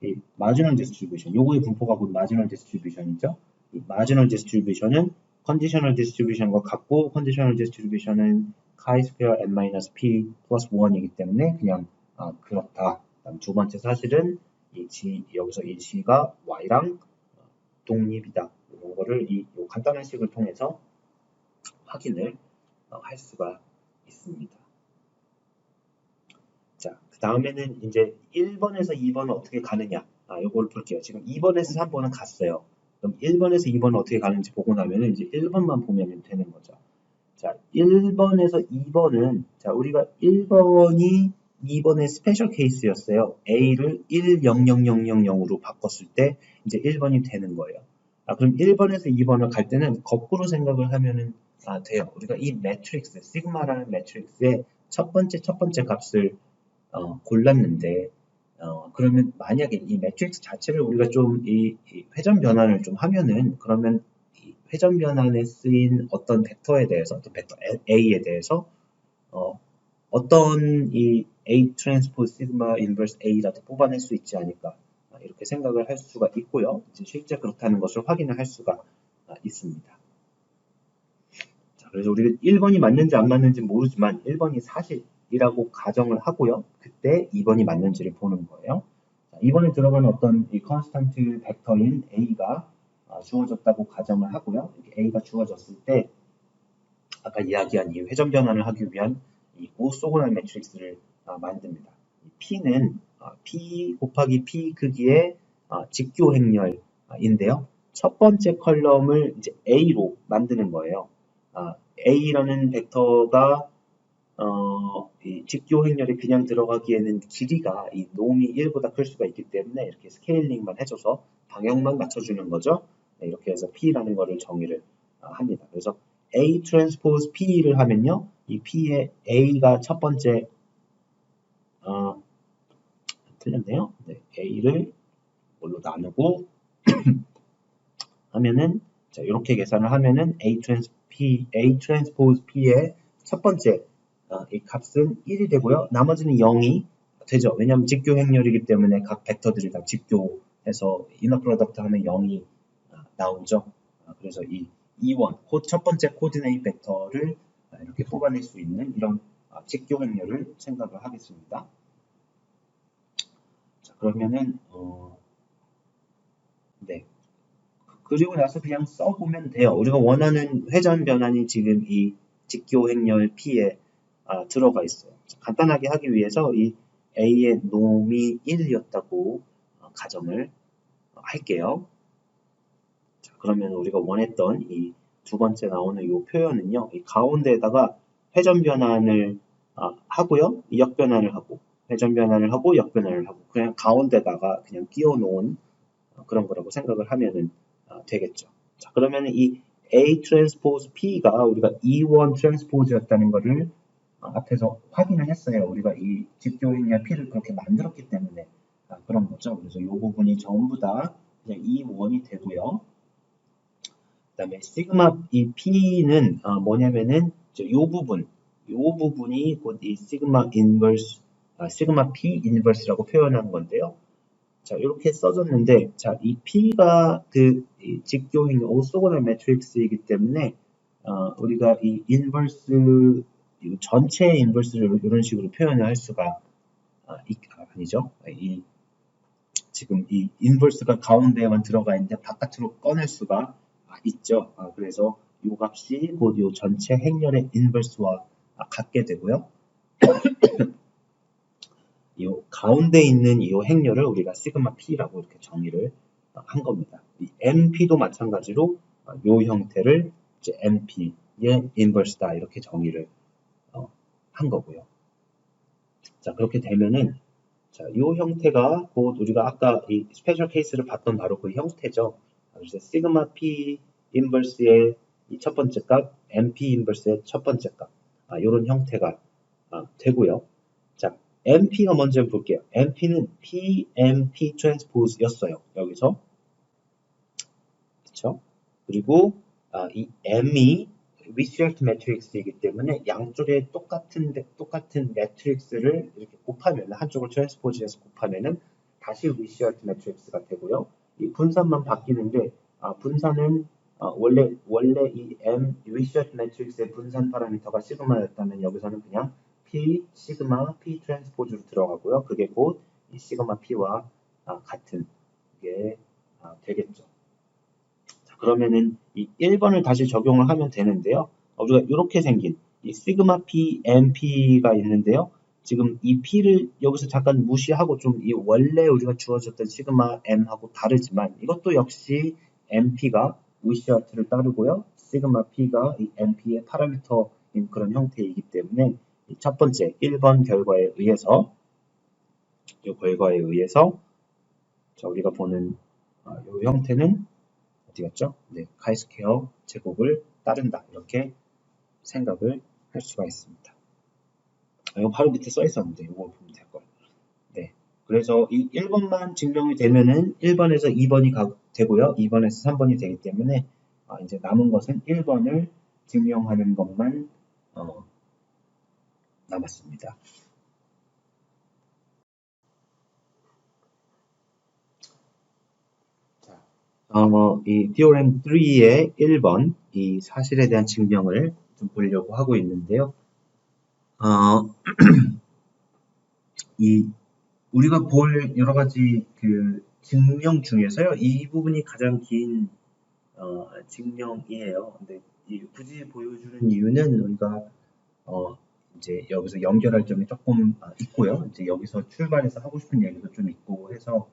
이 마지널 디스트리뷰션, 요거의 분포가 곧 마지널 디스트리뷰션이죠. 이 마지널 디스트리뷰션은 컨디셔널 디스트리뷰션과 같고 컨디셔널 디스트리뷰션은 chi 스퀘어 n-p 플러스 1이기 때문에 그냥 그렇다. 그다음 두 번째 사실은 이 G, 여기서 이 G가 Y랑 독립이다. 이런 거를 이 간단한 식을 통해서 확인을 할 수가 있습니다. 자, 그 다음에는 이제 1번에서 2번은 어떻게 가느냐. 요걸 볼게요. 지금 2번에서 3번은 갔어요. 그럼 1번에서 2번은 어떻게 가는지 보고 나면은 이제 1번만 보면 되는 거죠. 자, 1번에서 2번은, 자, 우리가 1번이 2번의 스페셜 케이스였어요. A를 10000으로 바꿨을 때 이제 1번이 되는 거예요. 그럼 1번에서 2번을 갈 때는 거꾸로 생각을 하면은 돼요. 우리가 이 매트릭스, 시그마라는 매트릭스의 첫 번째 값을 골랐는데, 그러면 만약에 이 매트릭스 자체를 우리가 좀 이 회전 변환을 좀 하면은, 그러면 이 회전 변환에 쓰인 어떤 벡터에 대해서, 어떤 벡터 A에 대해서, 어떤 이 A 트랜스포즈 시그마 인버스 A라도 뽑아낼 수 있지 않을까. 이렇게 생각을 할 수가 있고요. 이제 실제 그렇다는 것을 확인을 할 수가 있습니다. 자, 그래서 우리가 1번이 맞는지 안 맞는지 모르지만 1번이 사실이라고 가정을 하고요. 그때 2번이 맞는지를 보는 거예요. 자, 2번에 들어가는 어떤 이 컨스탄트 벡터인 A가 주어졌다고 가정을 하고요. A가 주어졌을 때 아까 이야기한 이 회전 변환을 하기 위한 이 오소고날 매트릭스를 만듭니다. P는 P 곱하기 P 크기의 직교 행렬인데요. 첫 번째 컬럼을 이제 A로 만드는 거예요. A라는 벡터가 이 직교 행렬에 그냥 들어가기에는 길이가 이 놈이 1보다 클 수가 있기 때문에 이렇게 스케일링만 해줘서 방향만 맞춰주는 거죠. 네, 이렇게 해서 P라는 거를 정의를 합니다. 그래서 A 트랜스포즈 P를 하면요. 이 P의 A가 첫 번째 틀렸네요. 네, A를 뭘로 나누고 하면은 자, 이렇게 계산을 하면은 A 트랜스포즈 P의 첫 번째 이 값은 1이 되고요. 나머지는 0이 되죠. 왜냐하면 직교 행렬이기 때문에 각 벡터들이 다 직교해서 이너 프로덕트 하면 0이 나오죠. 그래서 이 E1, 첫 번째 코디네이트 벡터를 이렇게 뽑아낼 수 있는 이런 직교 행렬을 생각을 하겠습니다. 자, 그러면은 네. 그리고 나서 그냥 써보면 돼요. 우리가 원하는 회전 변환이 지금 이 직교 행렬 P에 들어가 있어요. 간단하게 하기 위해서 이 A의 놈이 1이었다고 가정을 할게요. 자, 그러면 우리가 원했던 이 두 번째 나오는 이 표현은요. 이 가운데에다가 회전 변환을 하고요. 역변환을 하고 회전 변환을 하고 역변환을 하고 그냥 가운데다가 그냥 끼워 놓은 그런 거라고 생각을 하면은 되겠죠. 자, 그러면 이 A 트랜스포즈 P가 우리가 E1 트랜스포즈였다는 거를 앞에서 확인을 했어요. 우리가 이 직교행렬 P를 그렇게 만들었기 때문에 그런 거죠. 그래서 이 부분이 전부 다 그냥 E1이 되고요. 그다음에 시그마 이 P는 뭐냐면은 요 부분이 곧 이 시그마 인버스 시그마 P 인버스라고 표현한 건데요. 자, 이렇게 써졌는데, 자, 이 P가 이 직교행 오소고널 매트릭스이기 때문에, 우리가 이 인버스, 이 전체 인버스를 이런 식으로 표현을 할 수가, 아니죠. 지금 이 인버스가 가운데에만 들어가 있는데 바깥으로 꺼낼 수가 있죠. 그래서 이 값이 곧 이 전체 행렬의 인버스와 같게 되고요. 이 가운데 있는 이 행렬을 우리가 시그마 P라고 이렇게 정의를 한 겁니다. 이 MP도 마찬가지로 이 형태를 이제 MP의 인버스다 이렇게 정의를 한 거고요. 자, 그렇게 되면은 자, 이 형태가 곧 우리가 아까 이 스페셜 케이스를 봤던 바로 그 형태죠. 그래서 시그마 P 인버스의 이 첫 번째 값, MP 인버스의 첫 번째 값, 이런 형태가 되고요. 자, MP가 먼저 볼게요. MP는 PMP 트랜스포즈였어요. 여기서. 그쵸? 그리고 이 M이 위시얼트 매트릭스이기 때문에 양쪽에 똑같은 매트릭스를 이렇게 곱하면 한쪽을 트랜스포즈해서 곱하면은 다시 위시얼트 매트릭스가 되고요. 이 분산만 바뀌는데 분산은 원래 이 M 위시얼트 매트릭스의 분산 파라미터가 시그마였다면 여기서는 그냥 P 시그마 P 트랜스포즈로 들어가고요. 그게 곧 이 시그마 P와 같은 게 되겠죠. 그러면은 이 1번을 다시 적용을 하면 되는데요. 우리가 이렇게 생긴 이 시그마 P, MP가 있는데요. 지금 이 P를 여기서 잠깐 무시하고 좀 이 원래 우리가 주어졌던 시그마 M하고 다르지만 이것도 역시 MP가 위시어트를 따르고요. 시그마 P가 이 MP의 파라미터인 그런 형태이기 때문에 첫 번째 1번 결과에 의해서 이 결과에 의해서 자, 우리가 보는 이 형태는 어디 갔죠? 네, 카이스퀘어 제곱을 따른다. 이렇게 생각을 할 수가 있습니다. 이거 바로 밑에 써 있었는데 이거 보면 될 걸. 네. 그래서 이 1번만 증명이 되면은 1번에서 2번이 되고요. 2번에서 3번이 되기 때문에 이제 남은 것은 1번을 증명하는 것만 남았습니다. 이 theorem 3의 1번 이 사실에 대한 증명을 좀 보려고 하고 있는데요. 우리가 볼 여러 가지 그 증명 중에서요, 이 부분이 가장 긴 증명이에요. 근데 굳이 보여주는 이유는 우리가 이제 여기서 연결할 점이 조금 있고요. 이제 여기서 출발해서 하고 싶은 얘기도 좀 있고 해서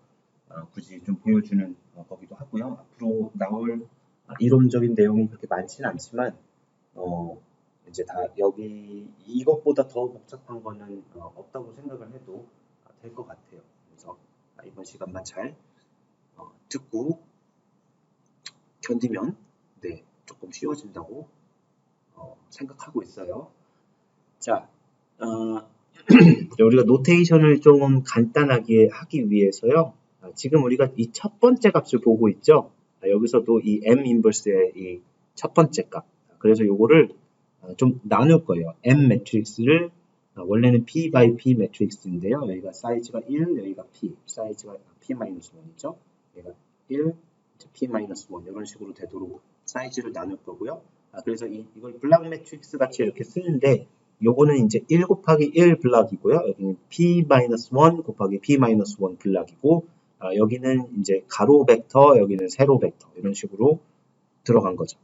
굳이 좀 보여주는 거기도 하고요. 앞으로 나올 이론적인 내용이 그렇게 많지는 않지만 이제 다 여기 이것보다 더 복잡한 거는 없다고 생각을 해도 될 것 같아요. 그래서 이번 시간만 잘 듣고 견디면 네, 조금 쉬워진다고 생각하고 있어요. 자, 우리가 노테이션을 좀 간단하게 하기 위해서요. 지금 우리가 이 첫 번째 값을 보고 있죠. 여기서도 이 M 인버스의 이 첫 번째 값. 그래서 요거를 좀 나눌 거예요. M 매트릭스를 원래는 P by P 매트릭스인데요. 여기가 사이즈가 1, 여기가 P, 사이즈가 P-1이죠. 여기가 1, P-1 이런 식으로 되도록 사이즈를 나눌 거고요. 그래서 이걸 블락 매트릭스 같이 이렇게 쓰는데 요거는 이제 1 곱하기 1 블락이고요. 여기는 P-1 곱하기 P-1 블락이고 여기는 이제 가로 벡터, 여기는 세로 벡터 이런 식으로 들어간 거죠.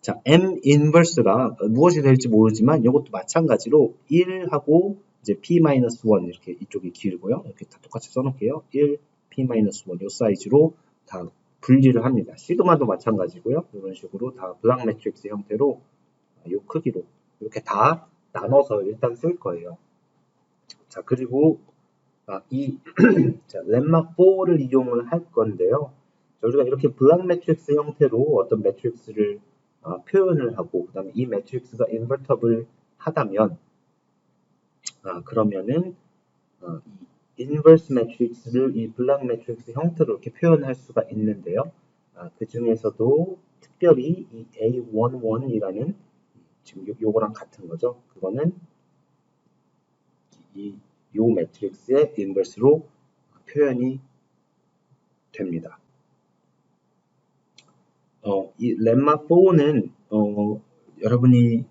자, M 인버스가 무엇이 될지 모르지만 이것도 마찬가지로 1하고 이제 P-1 이렇게 이쪽이 길고요. 이렇게 다 똑같이 써놓을게요. 1, P-1 이 사이즈로 다 분리를 합니다. 시그마도 마찬가지고요. 이런 식으로 다 블락 매트릭스 형태로 이 크기로 이렇게 다 나눠서 일단 쓸 거예요. 자, 그리고 이 lemma 4를 이용을 할 건데요. 우리가 이렇게 블락 매트릭스 형태로 어떤 매트릭스를 표현을 하고 그 다음에 이 매트릭스가 인버터블 하다면 그러면은 이 인버스 매트릭스를 이 블락 매트릭스 형태로 이렇게 표현할 수가 있는데요. 그 중에서도 특별히 이 A11이라는 지금 요거랑 같은 거죠. 그거는 요 매트릭스의 인버스로 표현이 됩니다. 이 렘마 4는 여러분이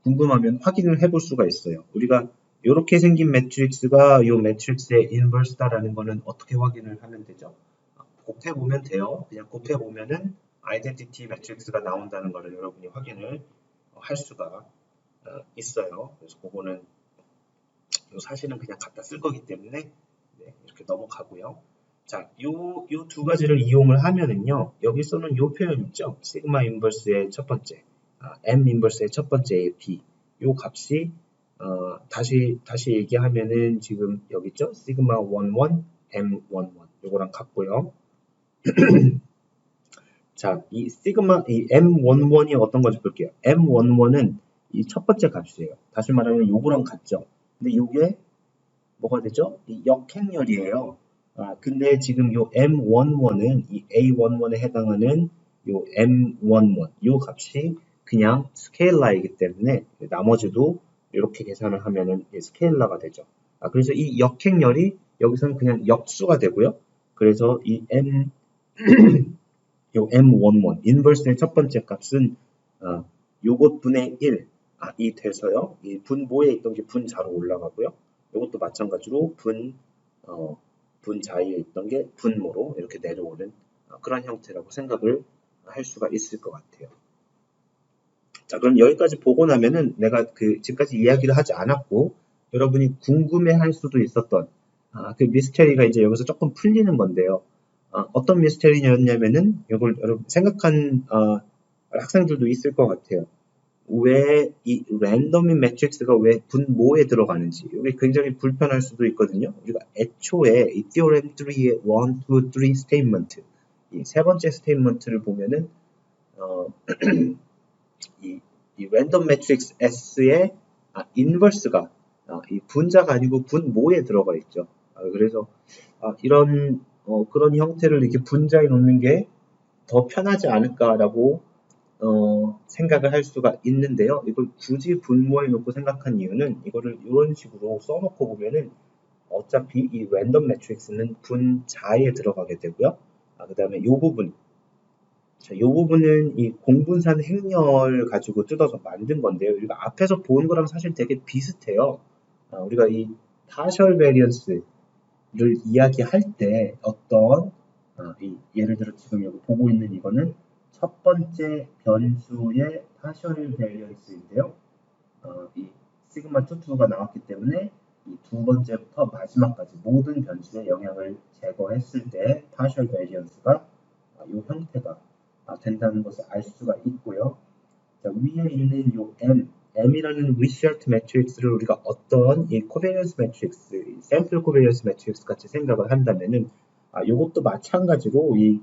궁금하면 확인을 해볼 수가 있어요. 우리가 이렇게 생긴 매트릭스가 이 매트릭스의 인버스다라는 거는 어떻게 확인을 하면 되죠? 곱해보면 돼요. 그냥 곱해보면은 아이덴티티 매트릭스가 나온다는 거를 여러분이 확인을 할 수가 있어요. 그래서 그거는 이 사실은 그냥 갖다 쓸 거기 때문에 이렇게 넘어가고요. 자, 요 두 가지를 이용을 하면은요, 여기서는 요 표현 있죠? 시그마 인버스의 첫 번째, M 인버스의 첫 번째 B, 요 값이 다시 얘기하면은 지금 여기 있죠? 시그마 11, M11 요거랑 같고요. 자, 이 M11이 어떤 건지 볼게요. M11은 이 첫 번째 값이에요. 다시 말하면 요거랑 같죠? 근데 요게 뭐가 되죠? 이 역행렬이에요. 근데 지금 요 M11은 이 A11에 해당하는 요 M11, 요 값이 그냥 스케일러이기 때문에 나머지도 이렇게 계산을 하면은 스케일러가 되죠. 그래서 이 역행렬이 여기서는 그냥 역수가 되고요. 그래서 이 요 M11, 인버스의 첫 번째 값은 요것 분의 1, 이 돼서요. 이 분모에 있던 게 분자로 올라가고요. 이것도 마찬가지로 분자에 있던 게 분모로 이렇게 내려오는 그런 형태라고 생각을 할 수가 있을 것 같아요. 자, 그럼 여기까지 보고 나면은 내가 지금까지 이야기를 하지 않았고 여러분이 궁금해할 수도 있었던 그 미스테리가 이제 여기서 조금 풀리는 건데요. 어떤 미스테리였냐면은 이걸 여러분 생각한 학생들도 있을 것 같아요. 왜 이 랜덤인 매트릭스가 왜 분모에 들어가는지 이게 굉장히 불편할 수도 있거든요. 우리가 애초에 이 theorem 3의 1, 2, 3 스테이트먼트 이 세 번째 스테이트먼트를 보면은 이 랜덤 매트릭스 S의 인버스가 이 분자가 아니고 분모에 들어가 있죠. 그래서 이런 그런 형태를 이렇게 분자에 놓는 게 더 편하지 않을까라고 생각을 할 수가 있는데요. 이걸 굳이 분모에 놓고 생각한 이유는 이거를 이런 식으로 써놓고 보면은 어차피 이 랜덤 매트릭스는 분자에 들어가게 되고요. 그 다음에 이 부분, 이 부분은 이 공분산 행렬 가지고 뜯어서 만든 건데요. 우리가 앞에서 본 거랑 사실 되게 비슷해요. 우리가 이 partial variance를 이야기할 때 어떤 예를 들어 지금 여기 보고 있는 이거는 첫 번째 변수의 partial variance인데요. 이 시그마 22가 나왔기 때문에 이 두 번째부터 마지막까지 모든 변수의 영향을 제거했을 때 partial variance가 이 형태가 된다는 것을 알 수가 있고요. 자, 위에 있는 이 M이라는 Wishart 매트릭스를 우리가 어떤 이 코베리언스 매트릭스, 샘플 코베리언스 매트릭스 같이 생각을 한다면은 이것도 마찬가지로 이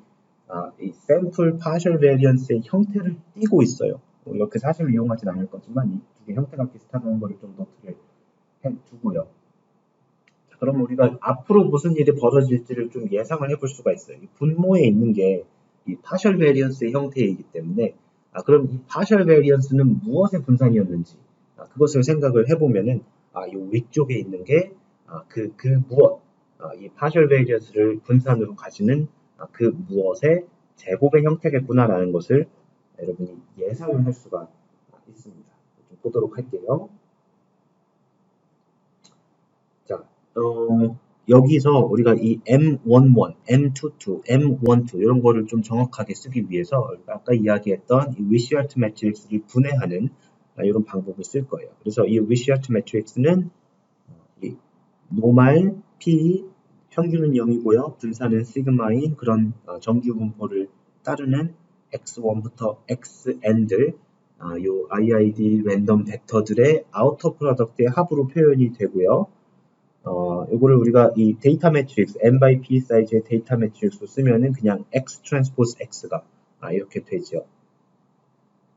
샘플 파셜 베리언스의 형태를 띠고 있어요. 우리가 그 사실을 이용하진 않을 거지만 이 두 개 형태가 비슷하다는 것을 좀 노트를 해두고요. 그럼 우리가 앞으로 무슨 일이 벌어질지를 좀 예상을 해볼 수가 있어요. 이 분모에 있는 게 이 파셜 베리언스의 형태이기 때문에 그럼 이 파셜 베리언스는 무엇의 분산이었는지 그것을 생각을 해보면은 이 위쪽에 있는 게 그 무엇 이 파셜 베리언스를 분산으로 가지는 그 무엇의 제곱의 형태겠구나라는 것을 여러분이 예상을 할 수가 있습니다. 좀 보도록 할게요. 자, 여기서 우리가 이 M11, M22, M12 이런 거를 좀 정확하게 쓰기 위해서 아까 이야기했던 이 위시아트 매트릭스를 분해하는 이런 방법을 쓸 거예요. 그래서 이 위시아트 매트릭스는 이 노말 P 평균은 0이고요. 분산은 시그마인 그런 정규 분포를 따르는 x1부터 xn들 요 IID 랜덤 벡터들의 아우터 프로덕트의 합으로 표현이 되고요. 요거를 우리가 이 데이터 매트릭스 n by p 사이즈의 데이터 매트릭스로 쓰면은 그냥 x 트랜스포즈 x가 이렇게 되죠.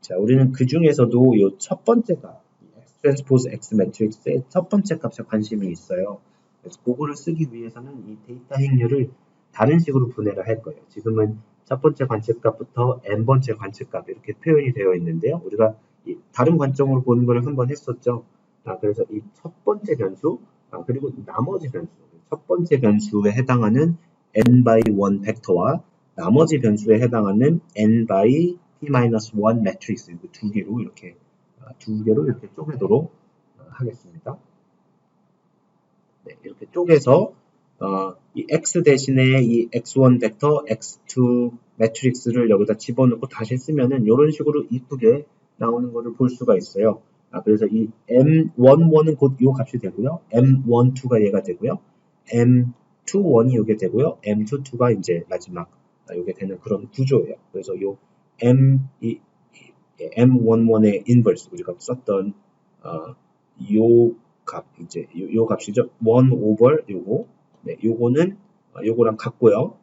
자, 우리는 그 중에서도 요 첫 번째 값 x 트랜스포즈 x 매트릭스의 첫 번째 값에 관심이 있어요. 그래서 그거를 쓰기 위해서는 이 데이터 행렬을 다른 식으로 분해를 할 거예요. 지금은 첫 번째 관측값부터 n번째 관측값 이렇게 표현이 되어 있는데요. 우리가 다른 관점으로 보는 걸 한번 했었죠. 그래서 이 첫 번째 변수, 그리고 나머지 변수, 첫 번째 변수에 해당하는 n by 1 벡터와 나머지 변수에 해당하는 n by p-1 매트릭스 두 개로 이렇게 쪼개도록 하겠습니다. 네, 이렇게 쪼개서 이 x 대신에 이 x1 벡터, x2 매트릭스를 여기다 집어넣고 다시 쓰면은 이런 식으로 이쁘게 나오는 것을 볼 수가 있어요. 그래서 이 m11은 곧 이 값이 되고요. m12가 얘가 되고요. m21이 이게 되고요. m22가 이제 마지막 이게 되는 그런 구조예요. 그래서 요 m11의 인버스 우리가 썼던 요 값 이제 요 값이죠. 1 over 요거. 네, 요거는 요거랑 같고요.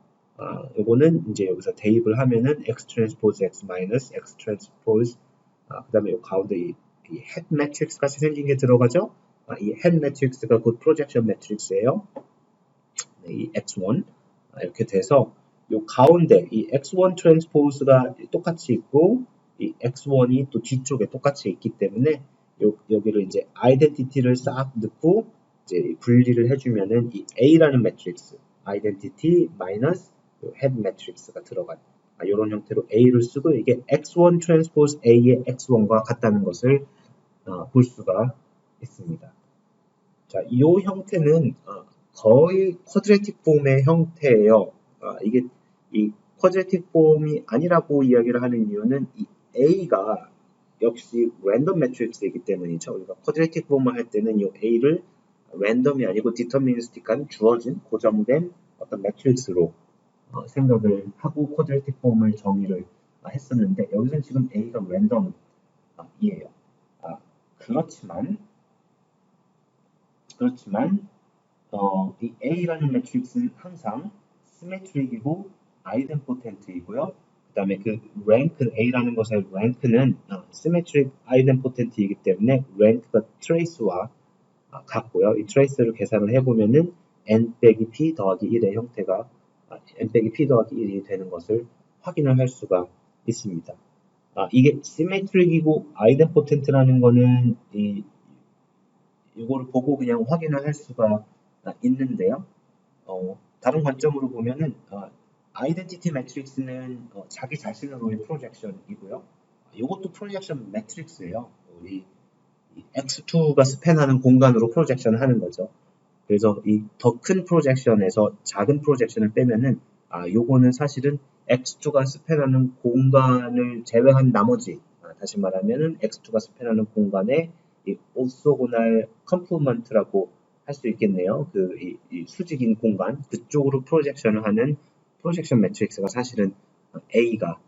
요거는 이제 여기서 대입을 하면은 x 트랜스포즈 x 마이너스 x 트랜스포즈 그다음에 요 가운데 이 헤드 매트릭스 같이 생긴 게 들어가죠. 이 헤드 매트릭스가 곧 프로젝션 매트릭스예요. 네, 이 x1 이렇게 돼서 요 가운데 이 x1 트랜스포즈가 똑같이 있고 이 x1이 또 뒤쪽에 똑같이 있기 때문에 여기를 이제 아이덴티티를 싹 넣고 이제 분리를 해주면은 이 A라는 매트릭스, 아이덴티티 마이너스 헤드 매트릭스가 들어간 이런 형태로 A를 쓰고 이게 X1 트랜스포즈 A의 X1과 같다는 것을 볼 수가 있습니다. 자, 이 형태는 거의 쿼드레틱 폼의 형태예요. 이게 이 쿼드레틱 폼이 아니라고 이야기를 하는 이유는 이 A가 역시 랜덤 매트릭스이기 때문이죠. 우리가 쿼드레틱 폼을 할 때는 이 A를 랜덤이 아니고 디터미니스틱한 주어진 고정된 어떤 매트릭스로 생각을 하고 쿼드레틱 폼을 정의를 했었는데 여기서는 지금 A가 랜덤이에요. 그렇지만 이 A라는 매트릭스는 항상 시메트릭이고 아이덴포텐트이고요. 그 다음에 그 랭크 A라는 것의 랭크는 시메트릭 아이덴포텐트이기 때문에 랭크가 트레이스와 같고요. 이 트레이스를 계산을 해보면은 n 빼기 p 더하기 1의 형태가 n 빼기 p 더하기 1이 되는 것을 확인을 할 수가 있습니다. 이게 시메트릭이고 아이덴포텐트라는 거는 이거를 보고 그냥 확인을 할 수가 있는데요. 다른 관점으로 보면은 아이덴티티 매트릭스는 자기 자신으로의 프로젝션이고요. 이것도 프로젝션 매트릭스예요. 이 X2가 스팬하는 공간으로 프로젝션을 하는 거죠. 그래서 이 더 큰 프로젝션에서 작은 프로젝션을 빼면은 요거는 사실은 X2가 스팬하는 공간을 제외한 나머지 다시 말하면은 X2가 스팬하는 공간에 이 오소고날 컴플먼트라고 할 수 있겠네요. 이 수직인 공간 그쪽으로 프로젝션을 하는 프로젝션 매트릭스가 사실은 A가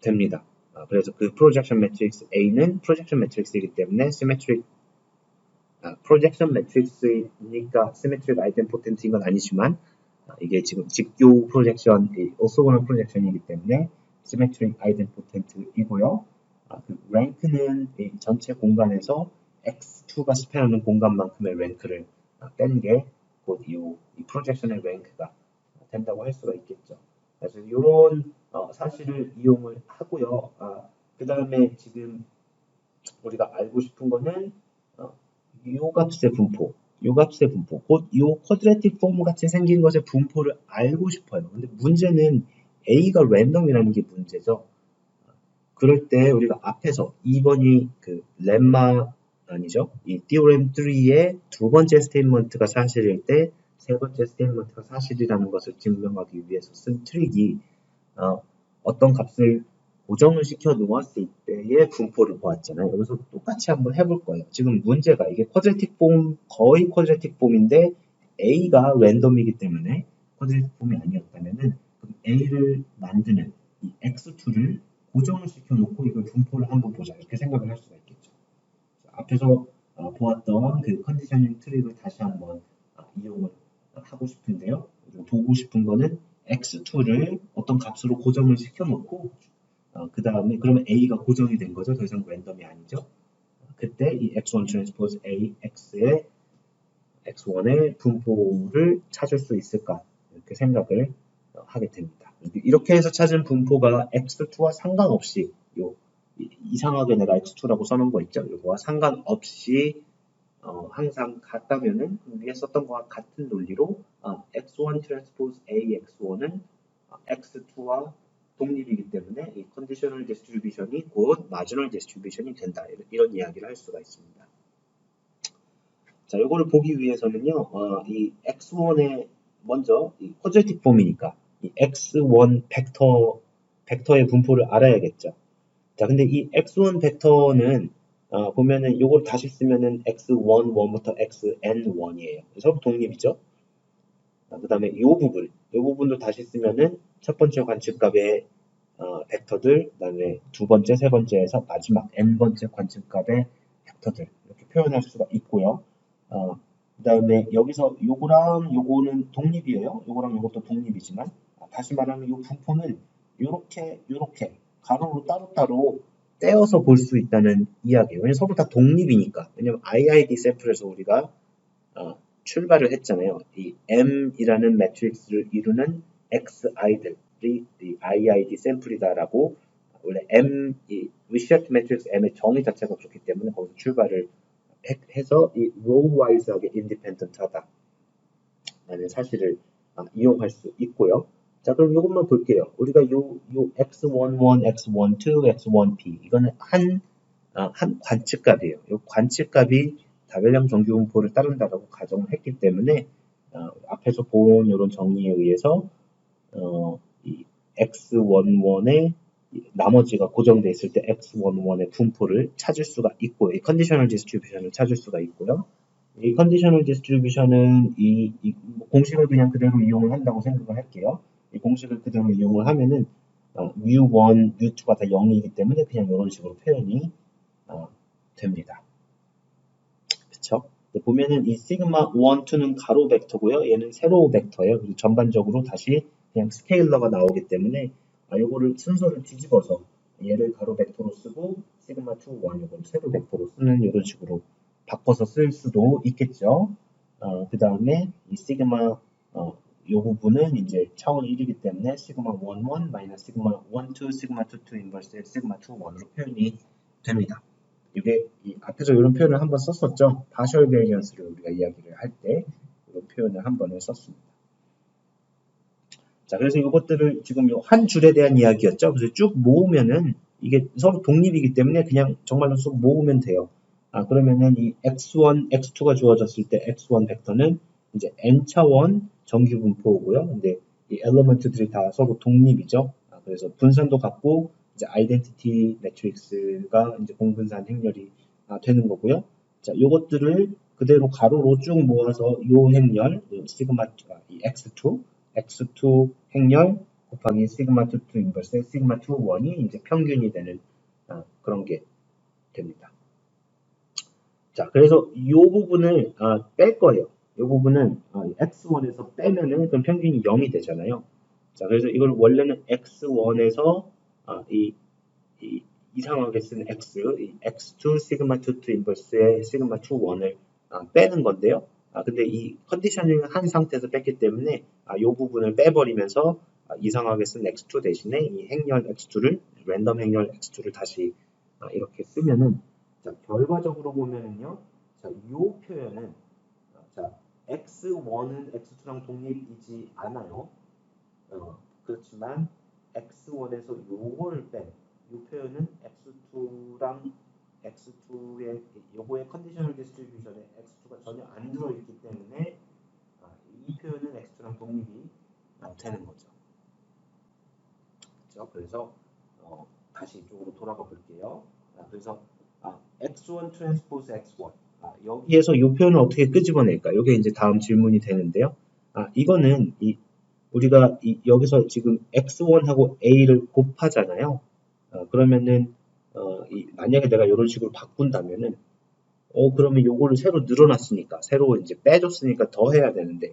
됩니다. 그래서 그 프로젝션 매트릭스 A는 프로젝션 매트릭스이기 때문에 시메트릭 프로젝션 매트릭스니까 시메트릭 아이덴포텐트인 건 아니지만 이게 지금 직교 프로젝션, 오소고널 프로젝션이기 때문에 시메트릭 아이덴포텐트이고요. 그 랭크는 전체 공간에서 X2가 스팬하는 공간만큼의 랭크를 뺀 게 곧 이 프로젝션의 랭크가 된다고 할 수가 있겠죠. 그래서 이런 사실을 이용을 하고요. 그 다음에 지금 우리가 알고 싶은 거는 요 값의 분포, 곧 요 쿼드레틱 폼 같이 생긴 것의 분포를 알고 싶어요. 근데 문제는 A가 랜덤이라는 게 문제죠. 그럴 때 우리가 앞에서 2번이 그 렘마 아니죠? 이 theorem 3의 두 번째 스테이트먼트가 사실일 때 세 번째 스테이트먼트가 사실이라는 것을 증명하기 위해서 쓴 트릭이 어떤 값을 고정을 시켜 놓았을 때의 분포를 보았잖아요. 여기서 똑같이 한번 해볼 거예요. 지금 문제가 이게 쿼드레틱 폼, 거의 쿼드레틱 폼인데 A가 랜덤이기 때문에 쿼드레틱 폼이 아니었다면은 그럼 A를 만드는 이 X2를 고정을 시켜놓고 이걸 분포를 한번 보자 이렇게 생각을 할 수가 있겠죠. 앞에서 보았던 그 컨디셔닝 트릭을 다시 한번 이용을 하고 싶은데요. 보고 싶은 거는 X2를 어떤 값으로 고정을 시켜놓고 그 다음에 그러면 A가 고정이 된 거죠. 더 이상 랜덤이 아니죠. 그때 이 X1 트랜스포즈 A, X의 X1의 분포를 찾을 수 있을까 이렇게 생각을 하게 됩니다. 이렇게 해서 찾은 분포가 x2와 상관없이 이상하게 내가 x2라고 써놓은 거 있죠? 이거와 상관없이 항상 같다면은 위에 썼던 거와 같은 논리로 x1 트랜스포즈 a x1은 x2와 독립이기 때문에 이 컨디셔널 디스트리뷰션이 곧 마지널 디스트리뷰션이 된다. 이런 이야기를 할 수가 있습니다. 자, 이거를 보기 위해서는요, 이 x1의 먼저 이 포지티브 폼이니까 이 x1 벡터의 분포를 알아야겠죠. 자, 근데 이 x1 벡터는 보면은 요걸 다시 쓰면은 x1, 1부터 xn1이에요. 서로 독립이죠. 그 다음에 요 부분도 다시 쓰면은 첫 번째 관측값의 벡터들, 그 다음에 두 번째, 세 번째에서 마지막 n번째 관측값의 벡터들 이렇게 표현할 수가 있고요. 그 다음에 여기서 요거랑 요거는 독립이에요. 요거랑 요것도 독립이지만 다시 말하면 요 분포는 요렇게 가로로 따로따로 떼어서 볼 수 있다는 이야기예요. 왜냐면 서로 다 독립이니까. 왜냐면 IID 샘플에서 우리가 출발을 했잖아요. 이 M이라는 매트릭스를 이루는 XI들이 이 IID 샘플이다라고 원래 M, 이 리셋 매트릭스 M의 정의 자체가 그렇기 때문에 거기서 출발을 해서 이 row wise하게 independent하다 라는 사실을 이용할 수 있고요. 자, 그럼 이것만 볼게요. 우리가 요 x11, x12, x1p 이거는 한 관측값이에요. 이 관측값이 다별량 정규분포를 따른다라고 가정을 했기 때문에 앞에서 본 이런 정리에 의해서 이 x11의 나머지가 고정되어 있을 때 x11의 분포를 찾을 수가 있고 이 컨디셔널 디스트리뷰션을 찾을 수가 있고요. 이 컨디셔널 디스트리뷰션은 이 공식을 그냥 그대로 이용을 한다고 생각을 할게요. 이 공식을 그대로 이용을 하면은 mu1, mu2가 다 0이기 때문에 그냥 이런 식으로 표현이 됩니다. 그쵸? 보면은 이 시그마 1, 2는 가로 벡터고요. 얘는 세로 벡터예요. 그리고 전반적으로 다시 그냥 스케일러가 나오기 때문에 요거를 순서를 뒤집어서 얘를 가로 벡터로 쓰고 시그마 2, 1 요거를 세로 벡터로 쓰는 이런 식으로 바꿔서 쓸 수도 있겠죠. 그 다음에 이 시그마 요 부분은 이제 차원 1이기 때문에 시그마 1, 1 마이너스 시그마 1, 2 시그마 2, 2 인버스 시그마 2, 1으로 표현이 됩니다. 이게 앞에서 이런 표현을 한번 썼었죠. 파셜 베리언스를 우리가 이야기를 할 때 이런 표현을 한 번을 썼습니다. 자, 그래서 이것들을 지금 한 줄에 대한 이야기였죠. 그래서 쭉 모으면은 이게 서로 독립이기 때문에 그냥 정말로 쭉 모으면 돼요. 그러면은 이 x1, x2가 주어졌을 때 x1 벡터는 이제 n차원 정규 분포고요. 근데 이 엘리먼트들이 다 서로 독립이죠. 그래서 분산도 같고 이제 아이덴티티 매트릭스가 이제 공분산 행렬이 되는 거고요. 자, 요것들을 그대로 가로로 쭉 모아서 요 행렬 시그마 이 x2 행렬 곱하기 시그마 2 인버스 시그마 2 1이 이제 평균이 되는 그런 게 됩니다. 자, 그래서 이 부분을 뺄 거예요. 이 부분은 x1에서 빼면은 그럼 평균이 0이 되잖아요. 자, 그래서 이걸 원래는 x1에서 이상하게 쓴 이 x2 시그마 2 인버스의 시그마 2 1을 빼는 건데요. 근데 이 컨디셔닝을 한 상태에서 뺐기 때문에 이 부분을 빼버리면서 이상하게 쓴 x2 대신에 이 행렬 x2를 랜덤 행렬 x2를 다시 이렇게 쓰면은 자, 결과적으로 보면은요. 자, 이 표현은 자, x1은 x2랑 독립이지 않아요. 그렇지만 x1에서 요걸 뺀 이 표현은 x2랑 x2의 요거의 컨디셔널 디스트리뷰션에 x2가 전혀 안 들어있기 때문에 이 표현은 x2랑 독립이 되는 거죠. 그렇죠? 그래서 다시 이쪽으로 돌아가 볼게요. 그래서 x1 트랜스포즈 x1 여기에서 이 표현을 어떻게 끄집어낼까? 이게 이제 다음 질문이 되는데요. 이거는 우리가 여기서 지금 x1하고 a를 곱하잖아요. 그러면은 만약에 내가 이런 식으로 바꾼다면은 그러면 요거를 새로 늘어났으니까 새로 이제 빼줬으니까 더 해야 되는데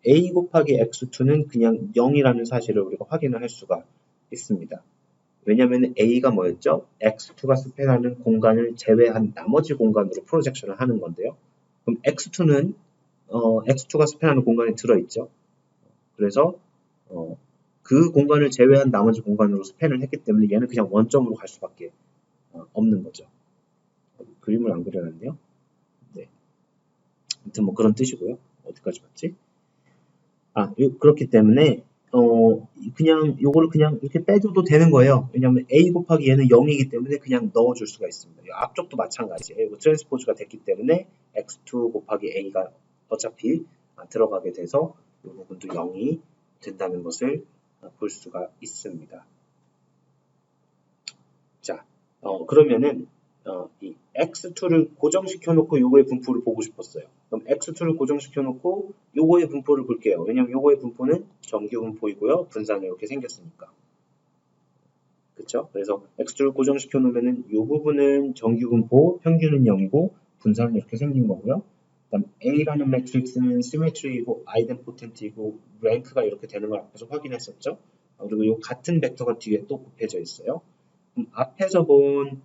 a 곱하기 x2는 그냥 0이라는 사실을 우리가 확인을 할 수가 있습니다. 왜냐면 a가 뭐였죠? x2가 스팬하는 공간을 제외한 나머지 공간으로 프로젝션을 하는 건데요. 그럼 x2는 x2가 스팬하는 공간에 들어있죠. 그래서 그 공간을 제외한 나머지 공간으로 스팬을 했기 때문에 얘는 그냥 원점으로 갈 수밖에 없는 거죠. 그림을 안 그려놨네요. 네. 아무튼 뭐 그런 뜻이고요. 어디까지 봤지? 그렇기 때문에 그냥 요거를 그냥 이렇게 빼줘도 되는 거예요. 왜냐면 a 곱하기 얘는 0이기 때문에 그냥 넣어줄 수가 있습니다. 앞쪽도 마찬가지예요. 이거 트랜스포즈가 됐기 때문에 x2 곱하기 a가 어차피 들어가게 돼서 이 부분도 0이 된다는 것을 볼 수가 있습니다. 자, 그러면은 이 x2를 고정시켜 놓고 요거의 분포를 보고 싶었어요. 그럼 x2를 고정시켜 놓고 요거의 분포를 볼게요. 왜냐면 요거의 분포는 정규 분포이고요. 분산이 이렇게 생겼으니까. 그쵸? 그래서 x2를 고정시켜 놓으면은 요 부분은 정규 분포, 평균은 0이고 분산은 이렇게 생긴 거고요. 그다음 A라는 매트릭스는 시메트리이고 아이덴포텐트이고 랭크가 이렇게 되는 걸 앞에서 확인했었죠. 그리고 요 같은 벡터가 뒤에 또 곱해져 있어요. 앞에서 본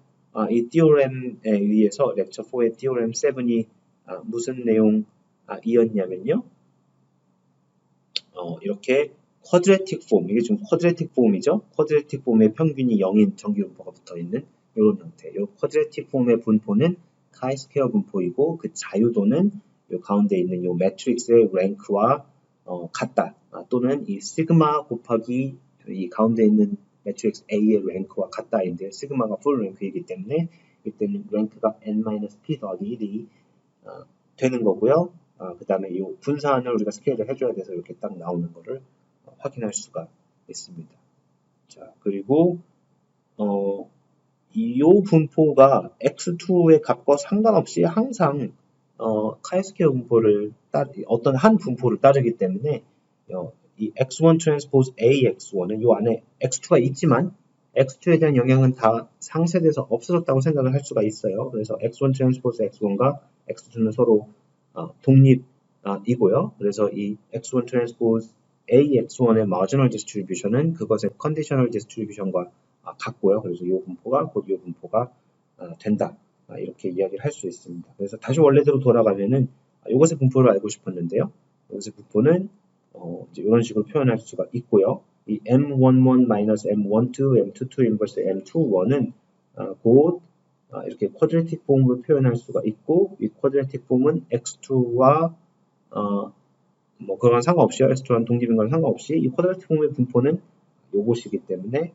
이 티오렘에 의해서 렉처 4의 티오렘 7이 무슨 내용이었냐면요. 이렇게 쿼드레틱 폼, 이게 좀 쿼드레틱 폼이죠. 쿼드레틱 폼의 평균이 0인 정규 분포가 붙어있는 이런 형태. 이 쿼드레틱 폼의 분포는 카이스퀘어 분포이고 그 자유도는 이 가운데 있는 이 매트릭스의 랭크와 같다. 또는 이 시그마 곱하기 이 가운데 있는 매트릭스 A의 랭크와 같다인데 시그마가 풀 랭크이기 때문에 이때는 랭크가 n-p 더하기 1이 되는 거고요. 그 다음에 이 분산을 우리가 스케일을 해줘야 돼서 이렇게 딱 나오는 거를 확인할 수가 있습니다. 자, 그리고 이 분포가 x2의 값과 상관없이 항상 카이스퀘어 분포를 어떤 한 분포를 따르기 때문에 이 x1 트랜스포즈 AX1은 이 안에 x2가 있지만 x2에 대한 영향은 다 상쇄돼서 없어졌다고 생각을 할 수가 있어요. 그래서 x1 트랜스포즈 x1과 x2는 서로 독립이고요. 그래서 이 x1 트랜스포즈 AX1의 마지널 디스트리뷰션은 그것의 컨디셔널 디스트리뷰션과 같고요. 그래서 이 분포가 곧 이 분포가 된다. 이렇게 이야기를 할 수 있습니다. 그래서 다시 원래대로 돌아가면은 이것의 분포를 알고 싶었는데요. 이것의 분포는 이제 이런 식으로 표현할 수가 있고요. 이 M11 M12, M22 인버스 M21은 곧 이렇게 쿼드레틱 폼으로 표현할 수가 있고 이 쿼드레틱 폼은 X2와 뭐 그런 상관없이요. X2랑 독립인 건 상관없이 이 쿼드레틱 폼의 분포는 요것이기 때문에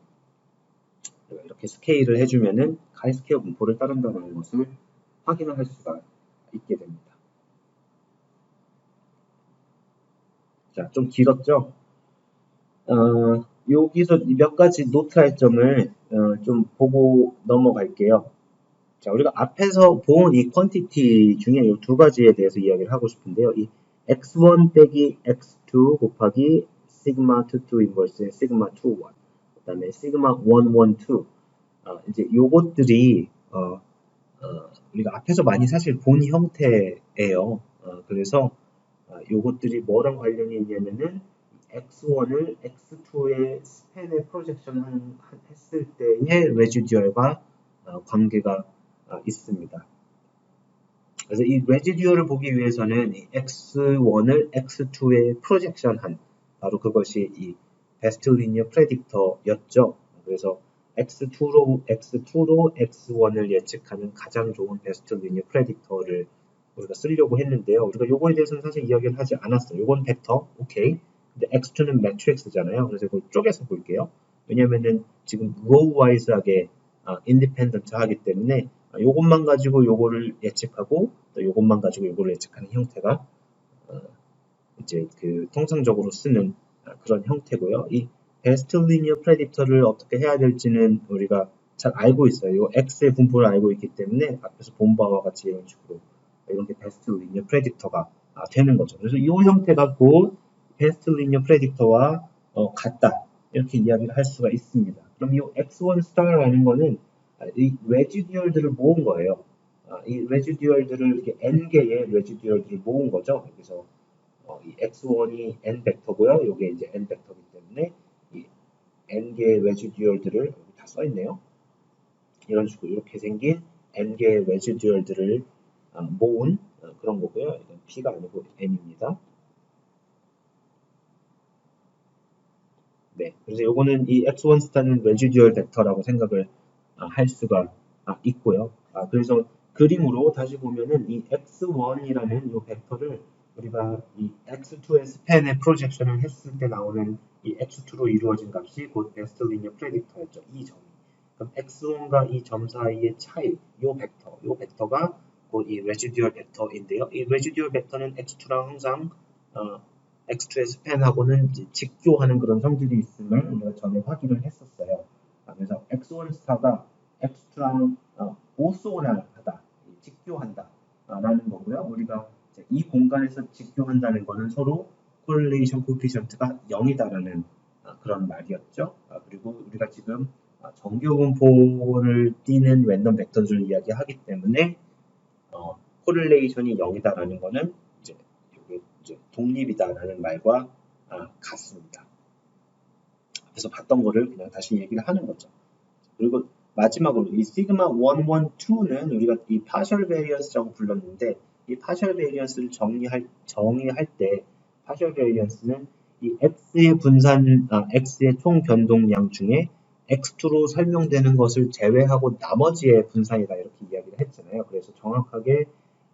이렇게 스케일을 해주면은 카이스퀘어 분포를 따른다는 것을 확인을 할 수가 있게 됩니다. 자, 좀 길었죠? 여기서 몇 가지 노트할 점을 좀 보고 넘어갈게요. 자, 우리가 앞에서 본 이 퀀티티 중에 이 두 가지에 대해서 이야기를 하고 싶은데요. 이 x1 빼기 x2 곱하기 시그마 22 인버스의 시그마 21, 그 다음에 시그마 112, 이제 요것들이 우리가 앞에서 많이 사실 본 형태예요. 그래서 요것들이 뭐랑 관련이 있냐면은 x1을 x2의 스팬에 프로젝션 했을 때의 레지듀얼과 관계가 있습니다. 그래서 이 레지듀얼을 보기 위해서는 이 x1을 x2에 프로젝션한 바로 그것이 이 베스트 리니어 프레딕터였죠. 그래서 x2로 x1을 예측하는 가장 좋은 베스트 리니어 프레딕터를 우리가 쓰려고 했는데요. 우리가 요거에 대해서는 사실 이야기를 하지 않았어요. 요건 벡터, 오케이. 근데 x2는 매트릭스잖아요. 그래서 이걸 쪼개서 볼게요. 왜냐면은 지금 로우 와이즈하게 인디펜던트 하기 때문에 요것만 가지고 요거를 예측하고 또 요것만 가지고 요거를 예측하는 형태가 이제 그 통상적으로 쓰는 그런 형태고요. 이 베스트 리니어 프레딕터를 어떻게 해야 될지는 우리가 잘 알고 있어요. 요 x의 분포를 알고 있기 때문에 앞에서 본 바와 같이 이런 식으로 이런 게 베스트 리니어 프레딕터가 되는 거죠. 그래서 이 형태가 곧 베스트 리니어 프레딕터와 같다. 이렇게 이야기를 할 수가 있습니다. 그럼 이 x1 star라는 거는 이 레지듀얼들을 모은 거예요. 이 레지듀얼들을 이렇게 n개의 레지듀얼들을 모은 거죠. 그래서 이 x1이 n 벡터고요. 이게 이제 n 벡터이기 때문에 이 n개의 레지듀얼들을 다 써있네요. 이런 식으로 이렇게 생긴 n개의 레지듀얼들을 모은 그런 거고요. 이건 p가 아니고 n입니다. 네, 그래서 요거는 이 x1 스타는 레지듀얼 벡터라고 생각을 할 수가 있고요. 그래서 그림으로 다시 보면은 이 x1이라는 이 벡터를 우리가 이 x2의 스팬의 프로젝션을 했을 때 나오는 이 x2로 이루어진 값이 곧 베스트 리니어 프레딕터였죠. 이 점. 그럼 x1과 이 점 사이의 차이, 요 벡터가 곧 이 레지듀얼 벡터인데요. 이 레지듀얼 벡터는 x2랑 항상 x2의 스팬하고는 이제 직교하는 그런 성질이 있음을 우리가 전에 확인을 했었어요. 그래서 x1 스타가 x2랑 오소랄하다, 직교한다 라는 거고요. 우리가 이제 이 공간에서 직교한다는 거는 서로 correlation coefficient가 0이다라는 그런 말이었죠. 그리고 우리가 지금 정규분포를 띠는 랜덤 벡터들을 이야기하기 때문에 correlation이 0이다라는 거는 이제 독립이다라는 말과 같습니다. 그래서 봤던 거를 그냥 다시 얘기를 하는 거죠. 그리고 마지막으로 이 시그마 1, 1, 2는 우리가 이 partial variance라고 불렀는데 이 partial variance를 정의할 때 partial variance는 이 x의 분산, x의 총 변동량 중에 x2로 설명되는 것을 제외하고 나머지의 분산이다 이렇게 이야기를 했잖아요. 그래서 정확하게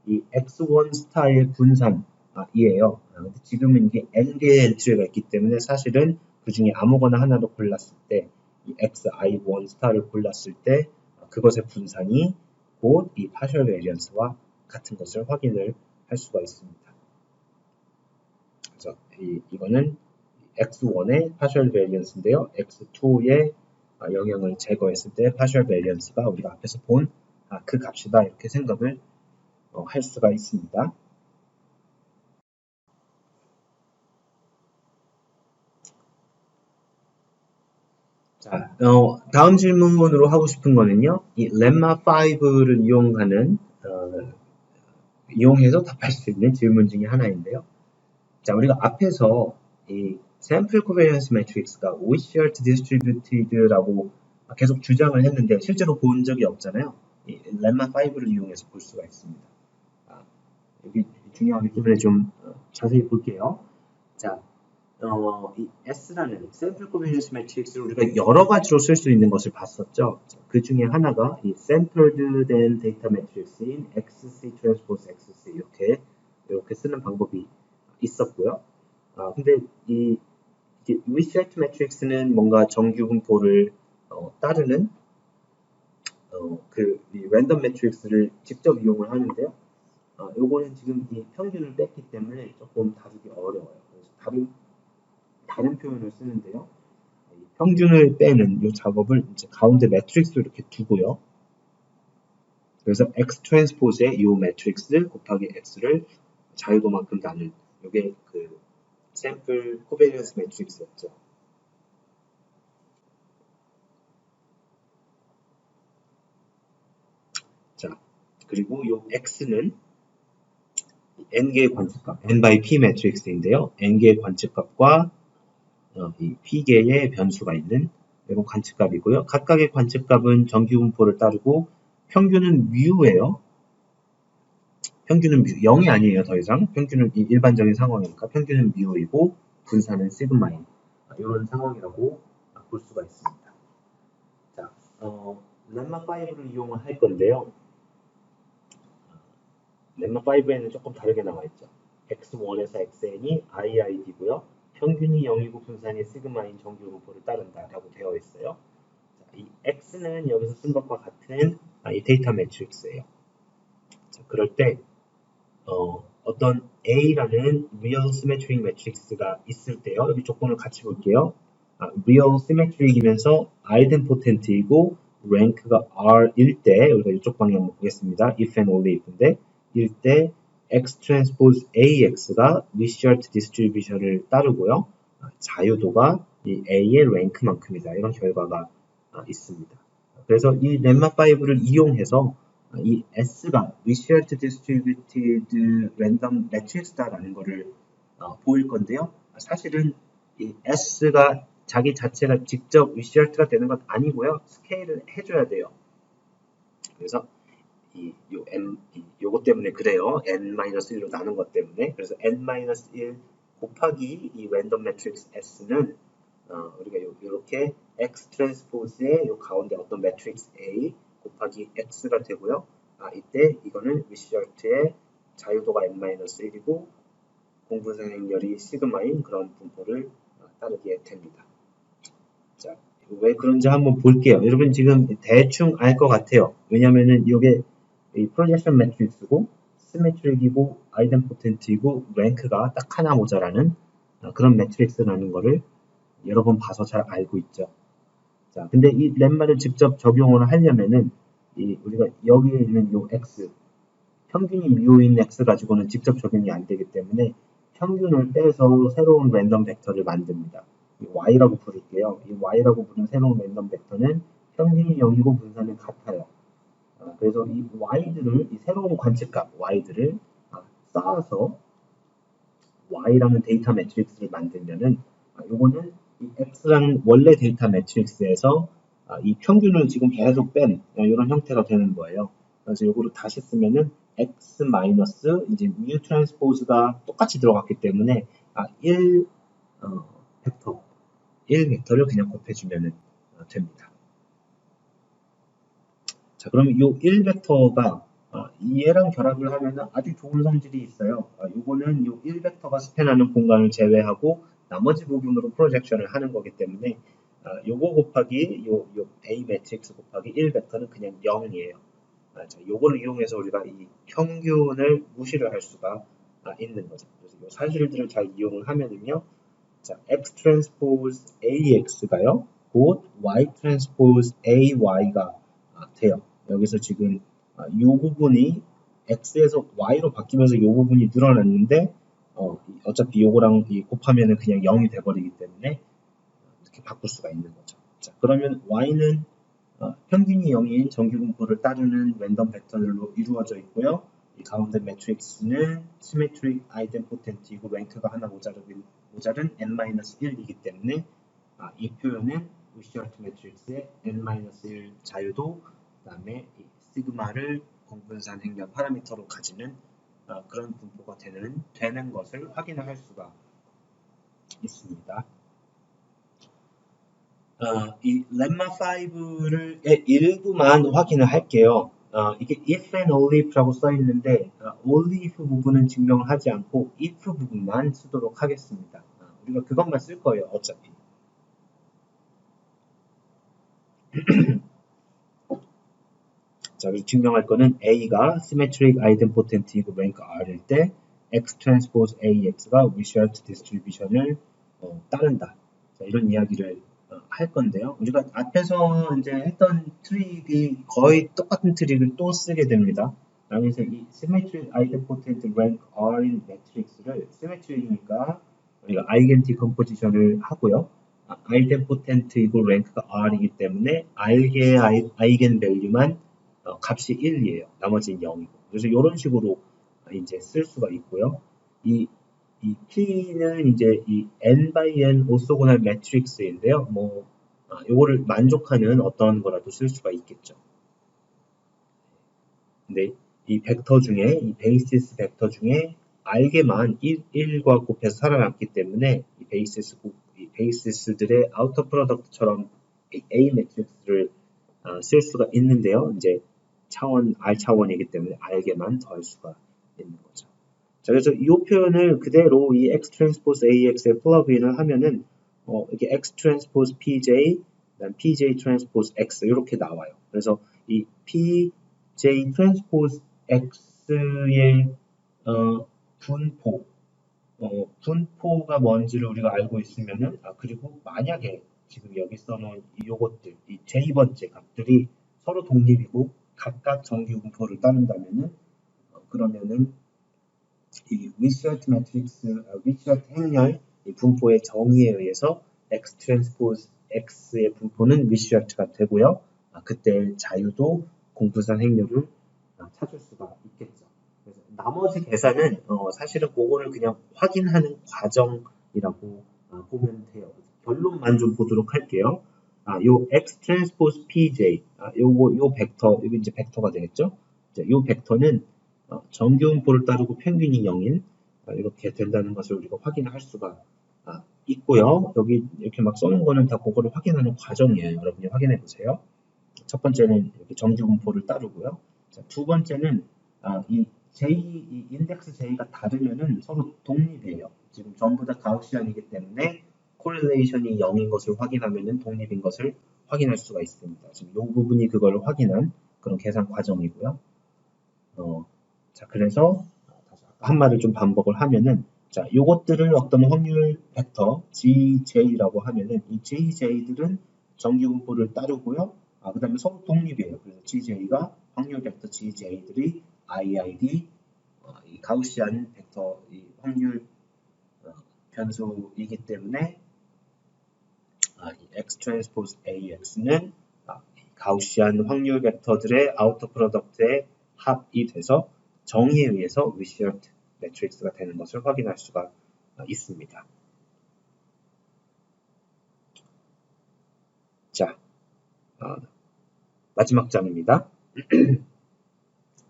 이 x1 스타의 분산이에요. 지금은 이게 n개의 엔트리가 있기 때문에 사실은 그 중에 아무거나 하나로 골랐을 때 이 xi1 스타를 골랐을 때 그것의 분산이 곧 이 partial variance와 같은 것을 확인을 할 수가 있습니다. 그래서 이거는 x1의 partial variance인데요. x2의 영향을 제거했을 때 partial variance가 우리가 앞에서 본 그 값이다 이렇게 생각을 할 수가 있습니다. 자, 다음 질문으로 하고 싶은 거는요. 이 렘마 5를 이용해서 답할 수 있는 질문 중에 하나인데요. 자, 우리가 앞에서 이 샘플 코베리언스 매트릭스가 Wishart distributed라고 계속 주장을 했는데 실제로 본 적이 없잖아요. 이 렘마 5를 이용해서 볼 수가 있습니다. 여기 중요하기 때문에 좀 자세히 볼게요. 자, 이 S라는 샘플 코베리언스 매트릭스를 우리가 여러 가지로 쓸 수 있는 것을 봤었죠. 그 중에 하나가 이 sampled then data matrix인 XC transpose XC 이렇게 쓰는 방법이 있었고요. 근데 이 Wishart 매트릭스는 뭔가 정규 분포를 따르는 이 랜덤 매트릭스를 직접 이용을 하는데요. 요거는 지금 이 평균을 뺐기 때문에 조금 다루기 어려워요. 그래서 다른 표현을 쓰는데요. 평균을 빼는 이 작업을 이제 가운데 매트릭스로 이렇게 두고요. 그래서 X 트랜스포즈의 이 매트릭스 곱하기 X를 자유도만큼 나눈 이게 그 샘플 코베리언스 매트릭스였죠. 자, 그리고 이 X는 n개의 관측값, n by p 매트릭스인데요. n개의 관측값과 이 p개의 변수가 있는 이런 관측값이고요. 각각의 관측값은 정규분포를 따르고 평균은 뮤예요. 평균은 뮤, 0이 아니에요. 더 이상. 평균은 일반적인 상황이니까 평균은 뮤이고 분산은 시그마인 이런 상황이라고 볼 수가 있습니다. 자, 렘마 5를 이용을 할 건데요. 렘마 5에는 조금 다르게 나와 있죠. x1에서 xn이 iid고요. 평균이 0이고 분산이 시그마인 정규분포를 따른다라고 되어 있어요. 자, 이 x는 여기서 쓴 것과 같은 이 데이터 매트릭스예요. 자, 그럴 때 어떤 A라는 real symmetric matrix가 있을 때요. 여기 조건을 같이 볼게요. real symmetric이면서 idempotent이고 rank가 R일 때 우리가 이쪽 방향 보겠습니다. if and only if인데 일 때 X transpose AX가 Wishart distribution을 따르고요. 자유도가 이 A의 rank만큼이다. 이런 결과가 있습니다. 그래서 이 렘마5를 이용해서 이 S가 Wishart distributed random matrix다라는 것을 보일 건데요. 사실은 이 S가 자기 자체가 직접 Wishart가 되는 건 아니고요. 스케일을 해줘야 돼요. 그래서 요거 때문에 그래요. n-1로 나눈 것 때문에. 그래서 n-1 곱하기 이 랜덤 매트릭스 S는 우리가 이렇게 x 트랜스포즈의 요 가운데 어떤 매트릭스 A 곱하기 x가 되고요. 이때 이거는 위시얼트의 자유도가 n-1이고 공분산 행렬이 시그마인 그런 분포를 따르게 됩니다. 자, 왜 그런지 한번 볼게요. 여러분 지금 대충 알 것 같아요. 왜냐면은 이게 이 프로젝션 매트릭스고 시메트릭이고 아이덴포텐트이고 랭크가 딱 하나 모자라는 그런 매트릭스라는 거를 여러 번 봐서 잘 알고 있죠. 자, 근데 이 렘마를 직접 적용을 하려면은 우리가 여기에 있는 요 x 평균이 뮤인 x 가지고는 직접 적용이 안 되기 때문에 평균을 빼서 새로운 랜덤 벡터를 만듭니다. 이 y라고 부를게요. 이 y라고 부른 새로운 랜덤 벡터는 평균이 0이고 분산은 같아요. 그래서 이 y들을 이 새로운 관측값 y들을 쌓아서 y라는 데이터 매트릭스를 만들면은 요거는 이 x라는 원래 데이터 매트릭스에서 이 평균을 지금 계속 뺀 이런 형태가 되는 거예요. 그래서 요거를 다시 쓰면은 x 마이너스 이제 mu 트랜스포즈가 똑같이 들어갔기 때문에 1 벡터 1 벡터를 그냥 곱해주면 됩니다. 자, 그럼 요 1 벡터가 얘랑 결합을 하면 아주 좋은 성질이 있어요. 요거는 요 1 벡터가 스팬하는 공간을 제외하고 나머지 부분으로 프로젝션을 하는 거기 때문에 요거 곱하기 요 A 매트릭스 곱하기 1 벡터는 그냥 0이에요. 자, 요거를 이용해서 우리가 이 평균을 무시를 할 수가 있는 거죠. 그래서 이 사실들을 잘 이용을 하면은요. 자, x 트랜스포즈 AX가요. 곧 y 트랜스포즈 AY가 돼요. 여기서 지금 이 부분이 x에서 y로 바뀌면서 이 부분이 늘어났는데 어차피 요거랑 곱하면은 그냥 0이 돼버리기 때문에 이렇게 바꿀 수가 있는 거죠. 자, 그러면 y는 평균이 0인 정규분포를 따르는 랜덤 벡터들로 이루어져 있고요. 이 가운데 매트릭스는 시메트릭 아이덴포텐트이고 랭크가 하나 모자른 n-1이기 때문에 이 표현은 위시얼트 매트릭스의 n-1 자유도 그 다음에 이 시그마를 공분산 행렬 파라미터로 가지는 그런 분포가 되는 것을 확인할 수가 있습니다. 이 렘마 5의 일부만 확인을 할게요. 이게 if and only if라고 써 있는데 only if 부분은 증명을 하지 않고 if 부분만 쓰도록 하겠습니다. 우리가 그것만 쓸 거예요. 어차피. 자, 그래서 증명할 거는 A가 symmetric idempotent이고 rank R일 때 X transpose AX가 Wishart distribution을 따른다. 자, 이런 이야기를 할 건데요. 우리가 앞에서 이제 했던 트릭이 거의 똑같은 트릭을 또 쓰게 됩니다. 그래서 이 symmetric idempotent rank R인 매트릭스를 symmetric이니까 우리가 아이겐티 컴포지션을 하고요. idempotent이고 랭크가 R이기 때문에 R의 아이겐 밸류만 값이 1이에요. 나머지는 0이고. 그래서 이런 식으로 이제 쓸 수가 있고요. 이 P는 이제 이 n by n 오소고날 매트릭스인데요. 요거를 만족하는 어떤 거라도 쓸 수가 있겠죠. 근데 이 벡터 중에, 이 베이시스 벡터 중에 알게만 1과 곱해서 살아남기 때문에 이 베이시스들의 아우터 프로덕트처럼 A 매트릭스를 쓸 수가 있는데요. 이제 R 차원이기 때문에 알게만 더할 수가 있는 거죠. 자, 그래서 이 표현을 그대로 이 X 트랜스포즈 AX에 플러그인을 하면은 이게 X 트랜스포즈 PJ, 그다음 PJ 트랜스포즈 X 이렇게 나와요. 그래서 이 PJ 트랜스포즈 X의 분포가 뭔지를 우리가 알고 있으면은 그리고 만약에 지금 여기 써놓은 요것들, 이 j 번째 값들이 서로 독립이고 각각 정규 분포를 따른다면은 그러면은 이 위시얼트 매트릭스, 위시얼트 행렬 이 분포의 정의에 의해서 X 트랜스포즈 X의 분포는 위시얼트가 되고요. 그때 자유도 공부산 행렬을 찾을 수가 있겠죠. 그래서 나머지 계산은 사실은 그거를 그냥 확인하는 과정이라고 보면 돼요. 결론만 좀 보도록 할게요. 요 X 트랜스포즈 PJ, 요 벡터, 이거 이제 벡터가 되겠죠? 요 벡터는 정규분포를 따르고 평균이 0인 이렇게 된다는 것을 우리가 확인할 수가 있고요. 여기 이렇게 막 써놓은 거는 다 그거를 확인하는 과정이에요. 여러분이 확인해 보세요. 첫 번째는 이렇게 정규 분포를 따르고요. 자, 두 번째는 이 이 인덱스 J가 다르면은 서로 독립이에요. 지금 전부 다 가우시안이기 때문에 코릴레이션이 0인 것을 확인하면은 독립인 것을 확인할 수가 있습니다. 지금 이 부분이 그걸 확인한 그런 계산 과정이고요. 자, 그래서 다시 아까 한 말을 좀 반복을 하면은 자, 요것들을 어떤 확률 벡터 GJ라고 하면은 이 GJ들은 정규 분포를 따르고요. 그 다음에 서로 독립이에요. 그래서 GJ가 확률 벡터 GJ들이 IID 이 가우시안 벡터 이 확률 변수이기 때문에 이 X 트랜스포즈 AX는 가우시안 확률 벡터들의 아우터 프로덕트의 합이 돼서 정의에 의해서 위시어트 매트릭스가 되는 것을 확인할 수가 있습니다. 자, 마지막 장입니다.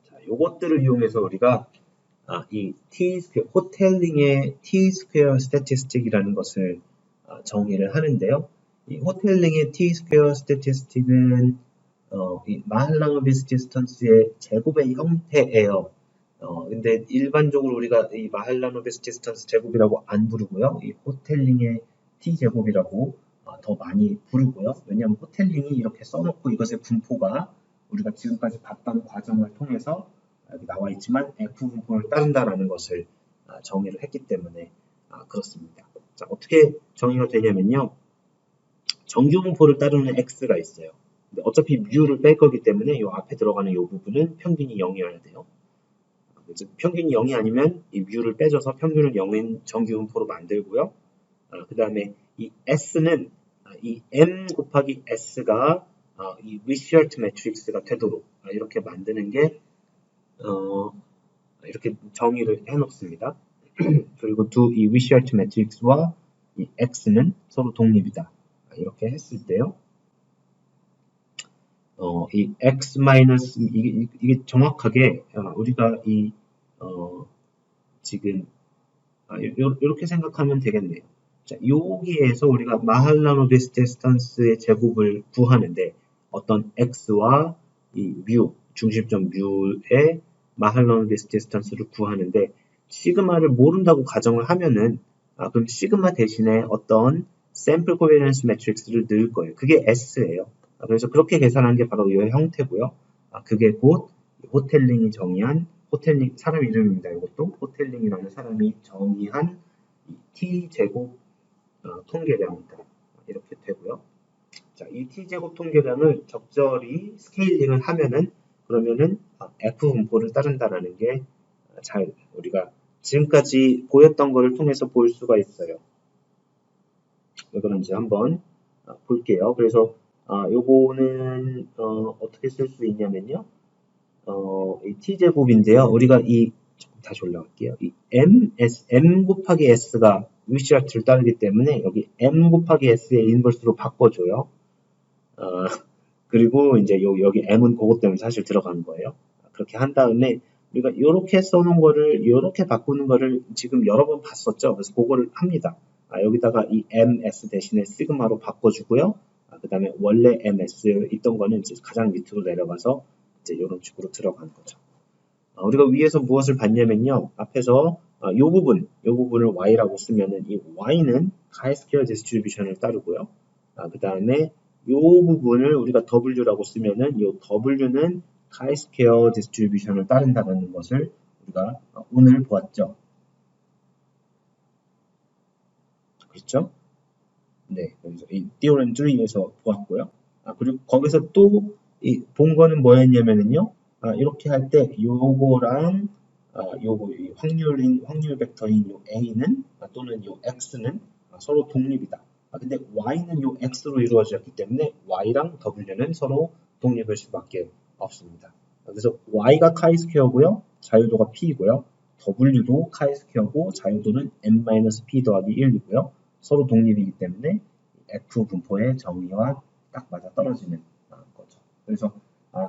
자, 요것들을 이용해서 우리가 이 호텔링의 T-스퀘어 스태티스틱이라는 것을 정의를 하는데요. 이 호텔링의 T-스퀘어 스태티스틱은 이 마할라노비스 디스턴스의 제곱의 형태예요. 근데 일반적으로 우리가 이 마할라노비스 디스턴스 제곱이라고 안 부르고요. 이 호텔링의 T제곱이라고 더 많이 부르고요. 왜냐하면 호텔링이 이렇게 써놓고 이것의 분포가 우리가 지금까지 봤던 과정을 통해서 여기 나와 있지만 F 분포를 따른다라는 것을 정의를 했기 때문에 그렇습니다. 자, 어떻게 정의가 되냐면요. 정규 분포를 따르는 X가 있어요. 근데 어차피 뮤를 뺄 거기 때문에 이 앞에 들어가는 이 부분은 평균이 0이어야 돼요. 평균이 0이 아니면 이 뮤를 빼줘서 평균을 0인 정규 분포로 만들고요. 그 다음에 이 S는 이 M 곱하기 S가 이 위시어트 매트릭스가 되도록 이렇게 만드는 게 이렇게 정의를 해놓습니다. 그리고 이 위시어트 매트릭스와 이 X는 서로 독립이다. 이렇게 했을 때요. 이 X 마이너스 이게 정확하게 우리가 지금 이렇게 생각하면 되겠네요. 자, 여기에서 우리가 마할라노비스 디스턴스의 제곱을 구하는데 어떤 x와 이 뮤, 중심점 뮤의 마할라노비스 디스턴스를 구하는데 시그마를 모른다고 가정을 하면은 그럼 시그마 대신에 어떤 샘플 코베런스 매트릭스를 넣을 거예요. 그게 S예요. 그래서 그렇게 계산한 게 바로 이 형태고요. 그게 곧 호텔링이 정의한 호텔링 사람 이름입니다. 이것도 호텔링이라는 사람이 정의한 T제곱 통계량이다. 이렇게 되고요. 자, 이 T제곱 통계량을 적절히 스케일링을 하면은 그러면은 F 분포를 따른다라는 게 잘 우리가 지금까지 보였던 것을 통해서 볼 수가 있어요. 왜 그런지 한번 볼게요. 그래서 요거는 어떻게 쓸 수 있냐면요. 이 T제곱인데요. 우리가 다시 올라갈게요. 이 M 곱하기 S가 위시아트를 따르기 때문에 여기 M 곱하기 S의 인버스로 바꿔줘요. 그리고 이제 여기 M은 그것 때문에 사실 들어가는 거예요. 그렇게 한 다음에 우리가 이렇게 써놓은 거를 이렇게 바꾸는 거를 지금 여러 번 봤었죠. 그래서 그거를 합니다. 여기다가 이 MS 대신에 시그마로 바꿔주고요. 그 다음에 원래 MS 있던 거는 이제 가장 밑으로 내려가서 이제 이런 식으로 들어가는 거죠. 우리가 위에서 무엇을 봤냐면요. 앞에서 이 부분을 y라고 쓰면은 이 y는 카이스퀘어 디스트리뷰션을 따르고요. 그 다음에 이 부분을 우리가 w라고 쓰면은 이 w는 카이스퀘어 디스트리뷰션을 따른다는 것을 우리가 오늘 보았죠. 그렇죠? 네, 그래서 이 theorem 3에서 보았고요. 그리고 거기서 또 본 거는 뭐였냐면요. 이렇게 할 때 요거랑 요거 확률 벡터인 요 a는 또는 요 x는 서로 독립이다. 근데 y는 요 x로 이루어졌기 때문에 y랑 w는 서로 독립일 수밖에 없습니다. 그래서 y가 카이스퀘어고요. 자유도가 p이고요. w도 카이스퀘어고 자유도는 n-p 더하기 1이고요. 서로 독립이기 때문에 F 분포의 정의와 딱 맞아 떨어지는 거죠. 그래서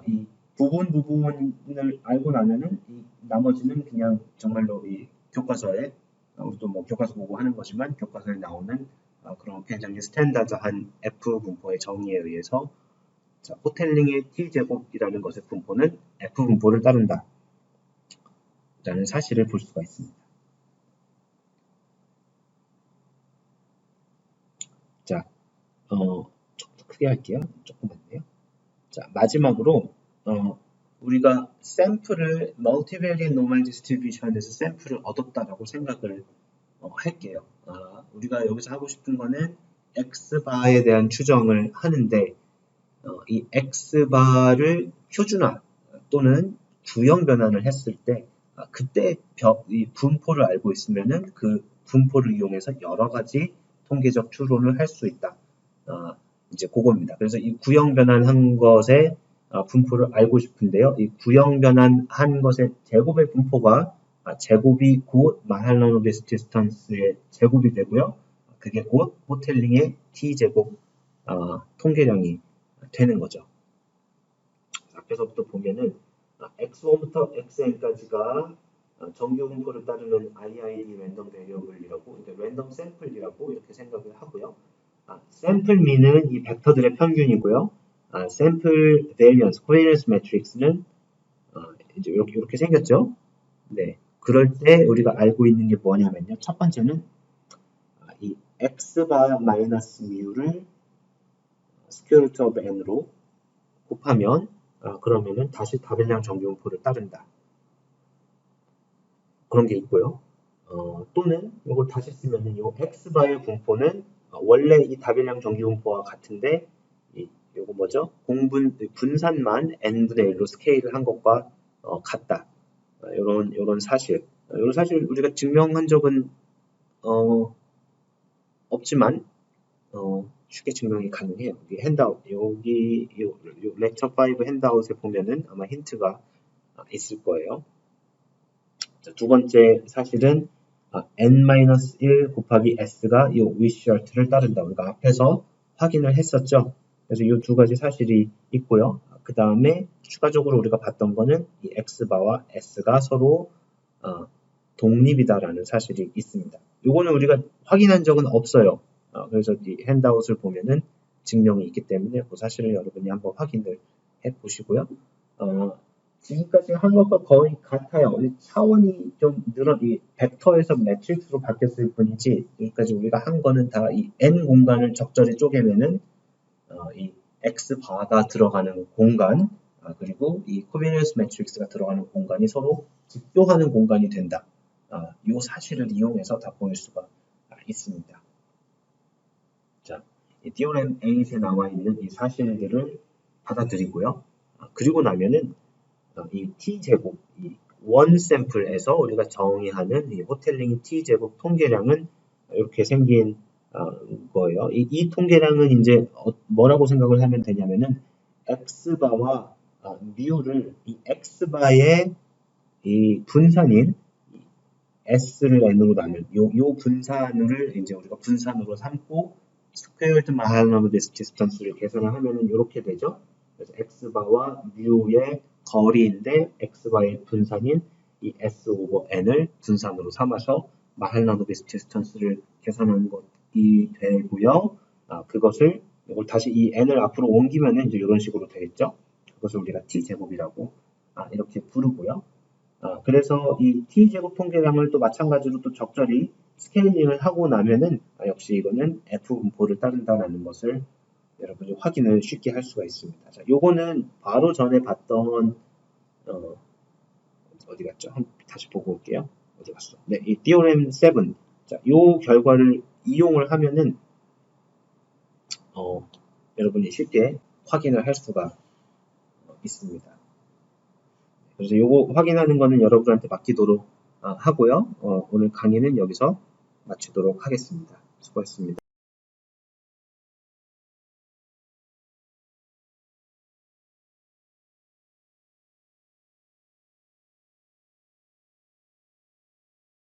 이 부분을 알고 나면은 이 나머지는 그냥 정말로 이 교과서에 우리도 뭐 교과서 보고 하는 거지만 교과서에 나오는 그런 굉장히 스탠다드한 F 분포의 정의에 의해서 자, 호텔링의 T제곱이라는 것의 분포는 F 분포를 따른다 라는 사실을 볼 수가 있습니다. 자, 조금 더 크게 할게요. 조금 많네요. 자, 마지막으로 우리가 샘플을 멀티베리엇 노멀 디스트리뷰션에서 샘플을 얻었다라고 생각을 할게요. 우리가 여기서 하고 싶은 거는 X바에 대한 추정을 하는데 이 X바를 표준화 또는 구형 변환을 했을 때 그때 이 분포를 알고 있으면은 그 분포를 이용해서 여러 가지 통계적 추론을 할 수 있다. 이제 그겁니다. 그래서 이 구형 변환한 것의 분포를 알고 싶은데요. 이 구형 변환한 것의 제곱의 분포가 제곱이 곧 마할러노비스 디스턴스의 제곱이 되고요. 그게 곧 호텔링의 T제곱 통계량이 되는 거죠. 앞에서부터 보면은 X1부터 XN까지가 정규 분포를 따르는 IID 랜덤 베리어블이라고 랜덤 샘플이라고 이렇게 생각을 하고요. 샘플 미는 이 벡터들의 평균이고요. 샘플 베리언스, 코헤런스 매트릭스는 이제 이렇게 생겼죠. 네, 그럴 때 우리가 알고 있는 게 뭐냐면요. 첫 번째는 이 x바 마이너스 미우를 스퀘어 루트 오브 n으로 곱하면 그러면은 다시 다변량 정규분포를 따른다. 그런 게 있고요. 또는 이걸 다시 쓰면은 이 x바의 분포는 원래 이 다변량 정규분포와 같은데 이거 뭐죠? 분산만 n분의 1로 스케일을 한 것과 같다. 이런 사실. 이런 사실 우리가 증명한 적은 없지만 쉽게 증명이 가능해요. 여기 핸드아웃, 여기 렉처 5 핸드아웃에 보면은 아마 힌트가 있을 거예요. 자, 두 번째 사실은 n-1 곱하기 s가 이 위시얼트를 따른다. 우리가 앞에서 확인을 했었죠. 그래서 이 두 가지 사실이 있고요. 그 다음에 추가적으로 우리가 봤던 거는 이 x바와 s가 서로 독립이다라는 사실이 있습니다. 이거는 우리가 확인한 적은 없어요. 그래서 이 핸드아웃을 보면은 증명이 있기 때문에 그 사실을 여러분이 한번 확인을 해 보시고요. 지금까지 한 것과 거의 같아요. 차원이 좀 이 벡터에서 매트릭스로 바뀌었을 뿐이지, 여기까지 우리가 한 거는 다 이 n 공간을 적절히 쪼개면은 이 x바가 들어가는 공간, 그리고 이 코비니언스 매트릭스가 들어가는 공간이 서로 직교하는 공간이 된다. 이 사실을 이용해서 다 보일 수가 있습니다. 자, 이 디오렘 8에 나와 있는 이 사실들을 받아들이고요. 그리고 나면은 이 T제곱, 이 원 샘플에서 우리가 정의하는 이 호텔링 T제곱 통계량은 이렇게 생긴 거예요. 이 통계량은 이제 뭐라고 생각을 하면 되냐면은 X바와 미우를 이 X바의 이 분산인 S를 N으로 나눈 요 분산을 이제 우리가 분산으로 삼고 스퀘어드 마할러노비스 디스턴스를 계산을 하면은 이렇게 되죠. 그래서 X바와 뮤의 거리인데 X바의 분산인 이 S 오버 N을 분산으로 삼아서 마할러노비스 디스턴스를 계산하는 것이 되고요. 그것을 이걸 다시 이 N을 앞으로 옮기면은 이제 이런 식으로 되겠죠. 그것을 우리가 T제곱이라고 이렇게 부르고요. 그래서 이 T제곱 통계량을 또 마찬가지로 또 적절히 스케일링을 하고 나면은 역시 이거는 F 분포를 따른다는 것을 여러분이 확인을 쉽게 할 수가 있습니다. 자, 요거는 바로 전에 봤던 어디 갔죠? 다시 보고 올게요. 어디 갔어? 네, 이 디오렘 7. 자, 요 결과를 이용을 하면은 여러분이 쉽게 확인을 할 수가 있습니다. 그래서 요거 확인하는 거는 여러분한테 맡기도록 하고요. 오늘 강의는 여기서 마치도록 하겠습니다. 수고하셨습니다.